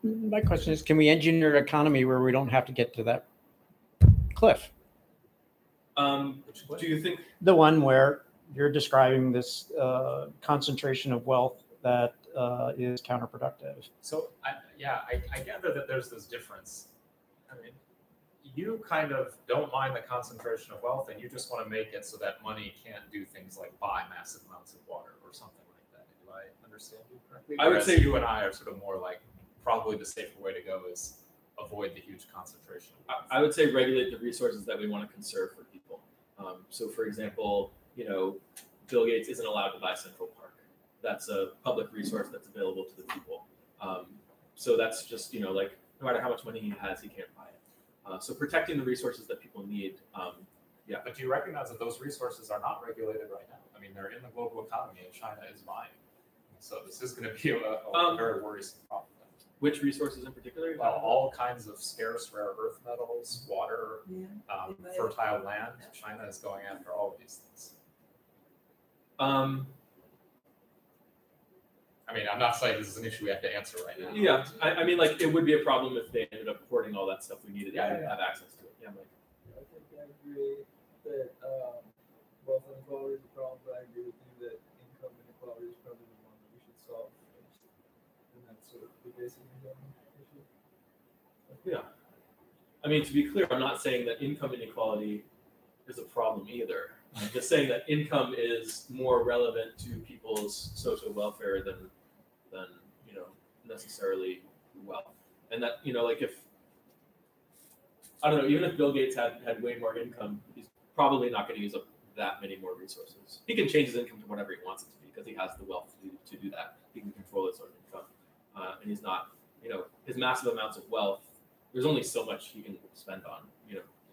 [SPEAKER 3] in.
[SPEAKER 11] My question is, can we engineer an economy where we don't have to get to that cliff?
[SPEAKER 3] Do you think
[SPEAKER 11] the one where you're describing this concentration of wealth that is counterproductive?
[SPEAKER 4] So I gather that there's this difference. You kind of don't mind the concentration of wealth, and you just want to make it so that money can't do things like buy massive amounts of water or something like that. Do I understand you correctly?
[SPEAKER 3] I would say
[SPEAKER 4] you and I are sort of more like probably the safer way to go is avoid the huge concentration.
[SPEAKER 3] I would say regulate the resources that we want to conserve for people. So, for example, Bill Gates isn't allowed to buy Central Park. That's a public resource that's available to the people. So that's just, like, no matter how much money he has, he can't buy it. So protecting the resources that people need. Yeah.
[SPEAKER 4] But do you recognize that those resources are not regulated right now? I mean, they're in the global economy and China is buying. So this is going to be a very worrisome problem.
[SPEAKER 3] Which resources in particular?
[SPEAKER 4] Well, all kinds of scarce rare earth metals, water, fertile land. China is going after all of these things. I mean, I'm not saying this is an issue we have to answer right now.
[SPEAKER 3] Yeah, I mean, like, it would be a problem if they ended up hoarding all that stuff we needed to have access to it. Yeah, Mike.
[SPEAKER 9] I think I agree that wealth inequality is a problem, but I agree with you that income inequality is probably the one that we should solve first. And that's sort of the basic income issue.
[SPEAKER 3] Yeah. I mean, to be clear, I'm not saying that income inequality is a problem either. I'm just saying that income is more relevant to people's social welfare than necessarily wealth. And that, like, if, I don't know, even if Bill Gates had way more income, he's probably not going to use up that many more resources. He can change his income to whatever he wants it to be because he has the wealth to do that. He can control his own income. And he's not, his massive amounts of wealth, there's only so much he can spend on,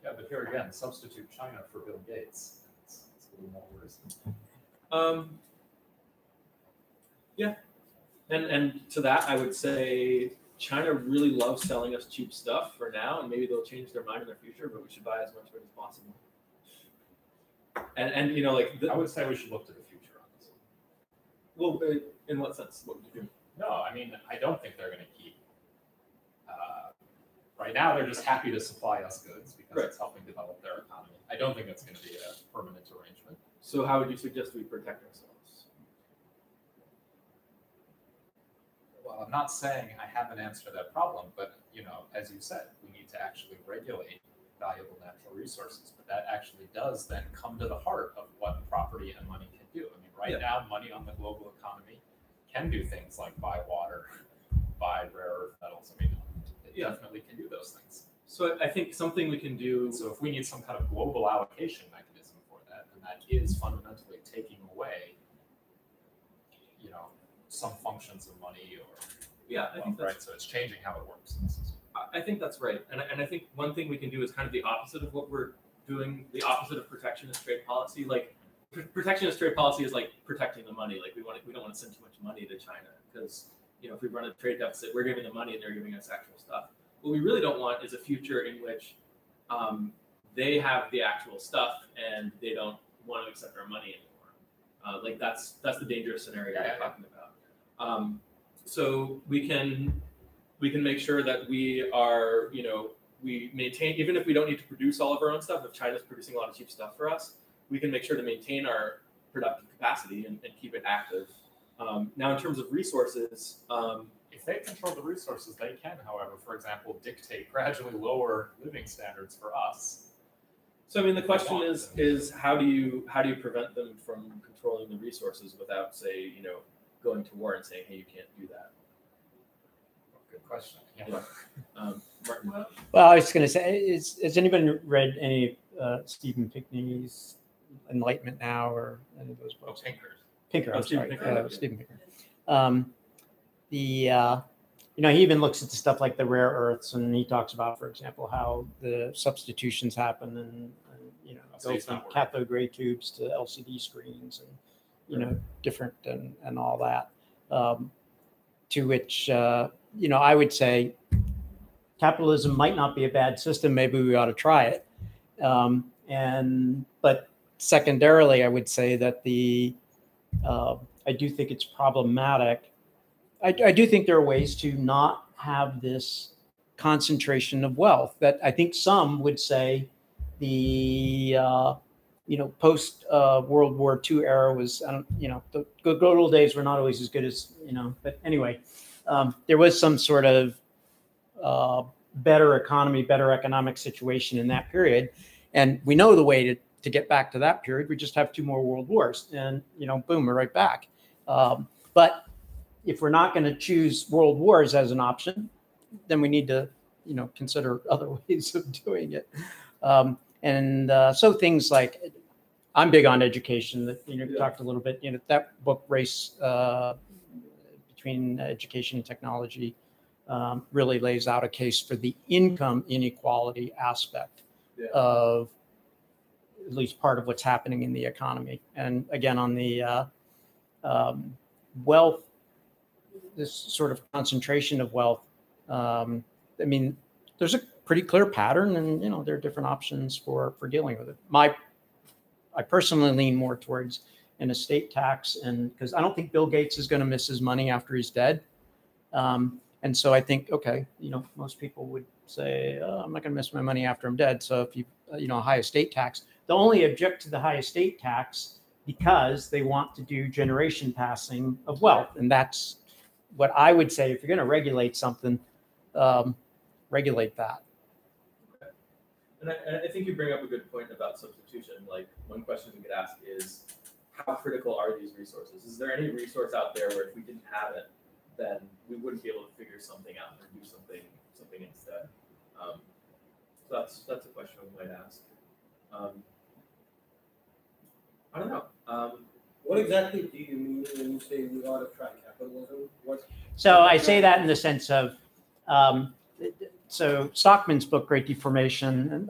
[SPEAKER 4] Yeah, but here again, substitute China for Bill Gates. It's a little more worrisome.
[SPEAKER 3] Yeah. And to that, I would say China really loves selling us cheap stuff for now, and maybe they'll change their mind in the future, but we should buy as much of it as possible. And
[SPEAKER 4] I would say we should look to the future on this.
[SPEAKER 3] Well, in what sense? What would you do?
[SPEAKER 4] No, I mean, I don't think they're going to keep. Right now, they're just happy to supply us goods because it's helping develop their economy. I don't think that's going to be a permanent arrangement.
[SPEAKER 3] So how would you suggest we protect ourselves?
[SPEAKER 4] Well, I'm not saying I have an answer to that problem, but as you said, we need to actually regulate valuable natural resources. But that actually does then come to the heart of what property and money can do. I mean, right now, money on the global economy can do things like buy water, buy rare earth metals. I mean, it definitely can do those things.
[SPEAKER 3] So I think something we can do.
[SPEAKER 4] So if we need some kind of global allocation mechanism for that, then that is fundamentally taking away, some functions of money or
[SPEAKER 3] I think that's
[SPEAKER 4] right. So it's changing how it works in the system.
[SPEAKER 3] I think that's right, and I think one thing we can do is kind of the opposite of what we're doing, the opposite of protectionist trade policy. Like protectionist trade policy is like protecting the money. Like we don't want to send too much money to China because if we run a trade deficit, we're giving them money and they're giving us actual stuff. What we really don't want is a future in which they have the actual stuff and they don't want to accept our money anymore. Like that's the dangerous scenario we're talking about. So we can make sure that we are, we maintain, even if we don't need to produce all of our own stuff, if China's producing a lot of cheap stuff for us, we can make sure to maintain our productive capacity and keep it active. Now, in terms of resources,
[SPEAKER 4] if they control the resources, they can, however, for example, dictate gradually lower living standards for us.
[SPEAKER 3] So, I mean, the question is how do you prevent them from controlling the resources without, say, going to war and saying, hey, you can't do that?
[SPEAKER 4] Good question. Yeah.
[SPEAKER 3] Martin.
[SPEAKER 11] Well, I was going to say, has anybody read any Stephen Pinker's Enlightenment Now or any of those books? Pinker. I'm sorry, Stephen Pinker. He even looks at the stuff like the rare earths, and he talks about, for example, how the substitutions happen, and go from cathode ray tubes to LCD screens, and different and all that. To which I would say capitalism might not be a bad system. Maybe we ought to try it. But secondarily, I would say that I do think it's problematic. I do think there are ways to not have this concentration of wealth that I think some would say the post World War II era was, the good old days were not always as good as, but anyway, there was some sort of better economy, better economic situation in that period. And we know the way to get back to that period. We just have 2 more world wars and, boom, we're right back. But if we're not going to choose world wars as an option, then we need to, consider other ways of doing it. So things like, I'm big on education. That talked a little bit. That book, Race Between Education and Technology, really lays out a case for the income inequality aspect of at least part of what's happening in the economy. And again, on the wealth, this sort of concentration of wealth, I mean, there's a pretty clear pattern, and there are different options for dealing with it. I personally lean more towards an estate tax, and because I don't think Bill Gates is going to miss his money after he's dead. And so I think, okay, most people would say, oh, I'm not going to miss my money after I'm dead. So if you, a high estate tax, they'll only object to the high estate tax because they want to do generation passing of wealth. And that's what I would say. If you're going to regulate something, regulate that.
[SPEAKER 3] Okay. And I think you bring up a good point about substitution. Like, one question we could ask is, how critical are these resources? Is there any resource out there where if we didn't have it, then we wouldn't be able to figure something out or do something instead? So that's a question we might ask. I don't know.
[SPEAKER 5] What exactly do you mean when you say we ought to try capitalism?
[SPEAKER 11] So I say that in the sense of, so Stockman's book, Great Deformation, and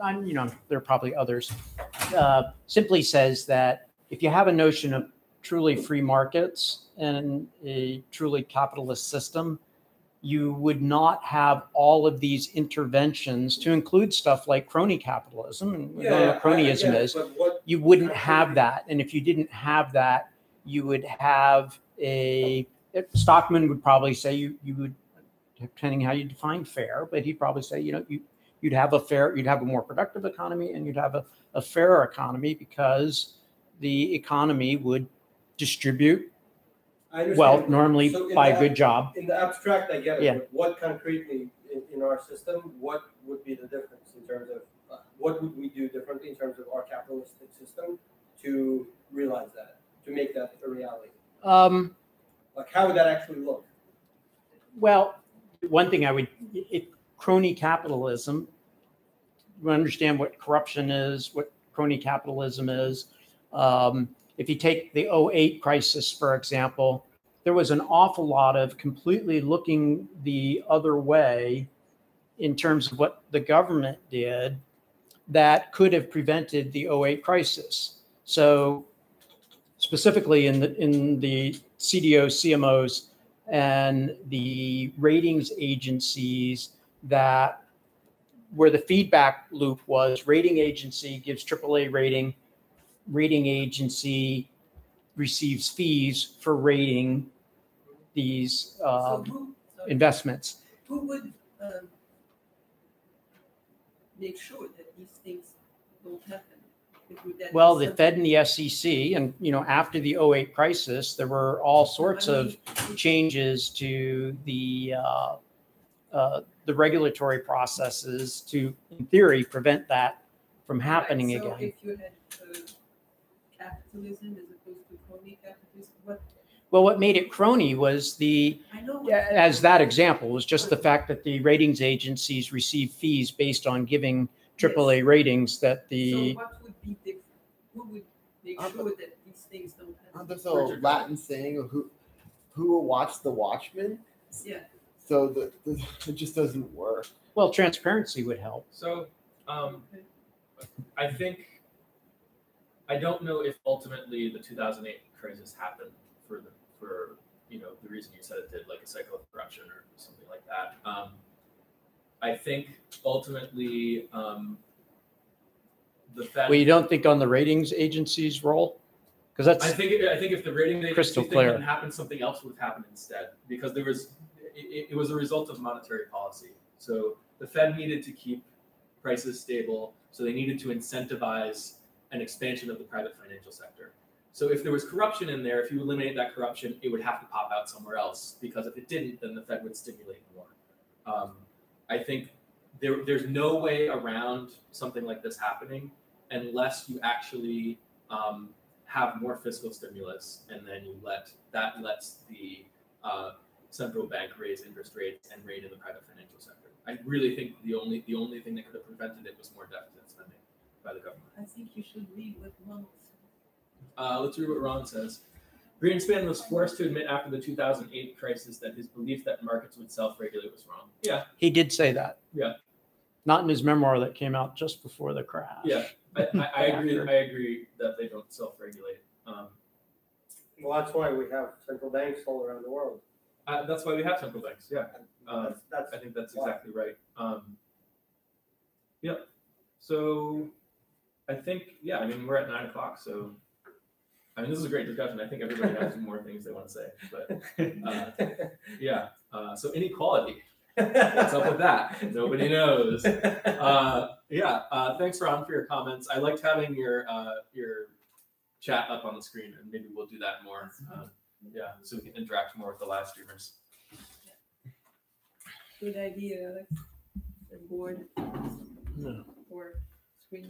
[SPEAKER 11] there are probably others, simply says that if you have a notion of truly free markets and a truly capitalist system, you would not have all of these interventions to include stuff like crony capitalism. And we know what cronyism is. You wouldn't have that. And if you didn't have that, you would have Stockman would probably say you would, depending how you define fair, but he'd probably say, you'd have a more productive economy, and you'd have a fairer economy because the economy would distribute wealth normally by a good job.
[SPEAKER 5] In the abstract, I get it.
[SPEAKER 11] Yeah.
[SPEAKER 5] But what concretely in our system, what would be the difference in terms of what would we do differently in terms of our capitalistic system to realize that, to make that a reality? Like, how would that actually look?
[SPEAKER 11] Well, one thing crony capitalism, we understand what corruption is, what crony capitalism is. If you take the 2008 crisis, for example, there was an awful lot of completely looking the other way in terms of what the government did that could have prevented the 2008 crisis. So specifically in the CDOs, CMOs, and the ratings agencies, that where the feedback loop was, rating agency gives AAA rating, rating agency receives fees for rating these investments.
[SPEAKER 2] Who would make sure that these things don't happen?
[SPEAKER 11] Well, the Fed and the SEC, and after the 2008 crisis, there were all sorts of changes to the regulatory processes to, in theory, prevent that from happening again.
[SPEAKER 2] So if you had capitalism as opposed to crony capitalism,
[SPEAKER 11] what made it crony was as that example, was just the fact that the ratings agencies receive fees based on giving AAA ratings that the.
[SPEAKER 2] So what would be different? Who would make sure that these things don't happen?
[SPEAKER 6] There's a Latin saying of who will watch the watchman.
[SPEAKER 2] Yeah.
[SPEAKER 6] So it just doesn't work.
[SPEAKER 11] Well, transparency would help.
[SPEAKER 3] So I don't know if ultimately the 2008 crisis happened for the reason you said it did, like a cycle of corruption or something like that. I think ultimately the Fed.
[SPEAKER 11] Well, you don't think on the ratings agency's role? Because that's
[SPEAKER 3] I think if the rating agency thing
[SPEAKER 11] clear.
[SPEAKER 3] hadn't happened, something else would have happened instead, because it was a result of monetary policy. So the Fed needed to keep prices stable, so they needed to incentivize an expansion of the private financial sector. So if there was corruption in there, if you eliminate that corruption, it would have to pop out somewhere else, because if it didn't, then the Fed would stimulate more. I think there's no way around something like this happening unless you actually have more fiscal stimulus, and then lets the central bank raise interest rates and rein in the private financial sector. I really think the only thing that could have prevented it was more deficit spending by the government.
[SPEAKER 2] I think you should leave with models.
[SPEAKER 3] let's read what Ron says. Greenspan was forced to admit after the 2008 crisis that his belief that markets would self-regulate was wrong. Yeah.
[SPEAKER 11] He did say that.
[SPEAKER 3] Yeah.
[SPEAKER 11] Not in his memoir that came out just before the crash.
[SPEAKER 3] Yeah, I agree. I agree that they don't self-regulate.
[SPEAKER 5] Well, that's why we have central banks all around the world.
[SPEAKER 3] That's why we have central banks. Yeah,
[SPEAKER 5] That's
[SPEAKER 3] I think that's
[SPEAKER 5] why.
[SPEAKER 3] exactly right. Yep. So I think, yeah, I mean, we're at 9 o'clock, so I mean, this is a great discussion. I think everybody has more things they want to say, but yeah. So inequality. What's up with that? Nobody knows. Thanks, Ron, for your comments. I liked having your chat up on the screen, and maybe we'll do that more. So we can interact more with the live streamers.
[SPEAKER 2] Good idea, Alex. The board
[SPEAKER 11] No.
[SPEAKER 2] or screen.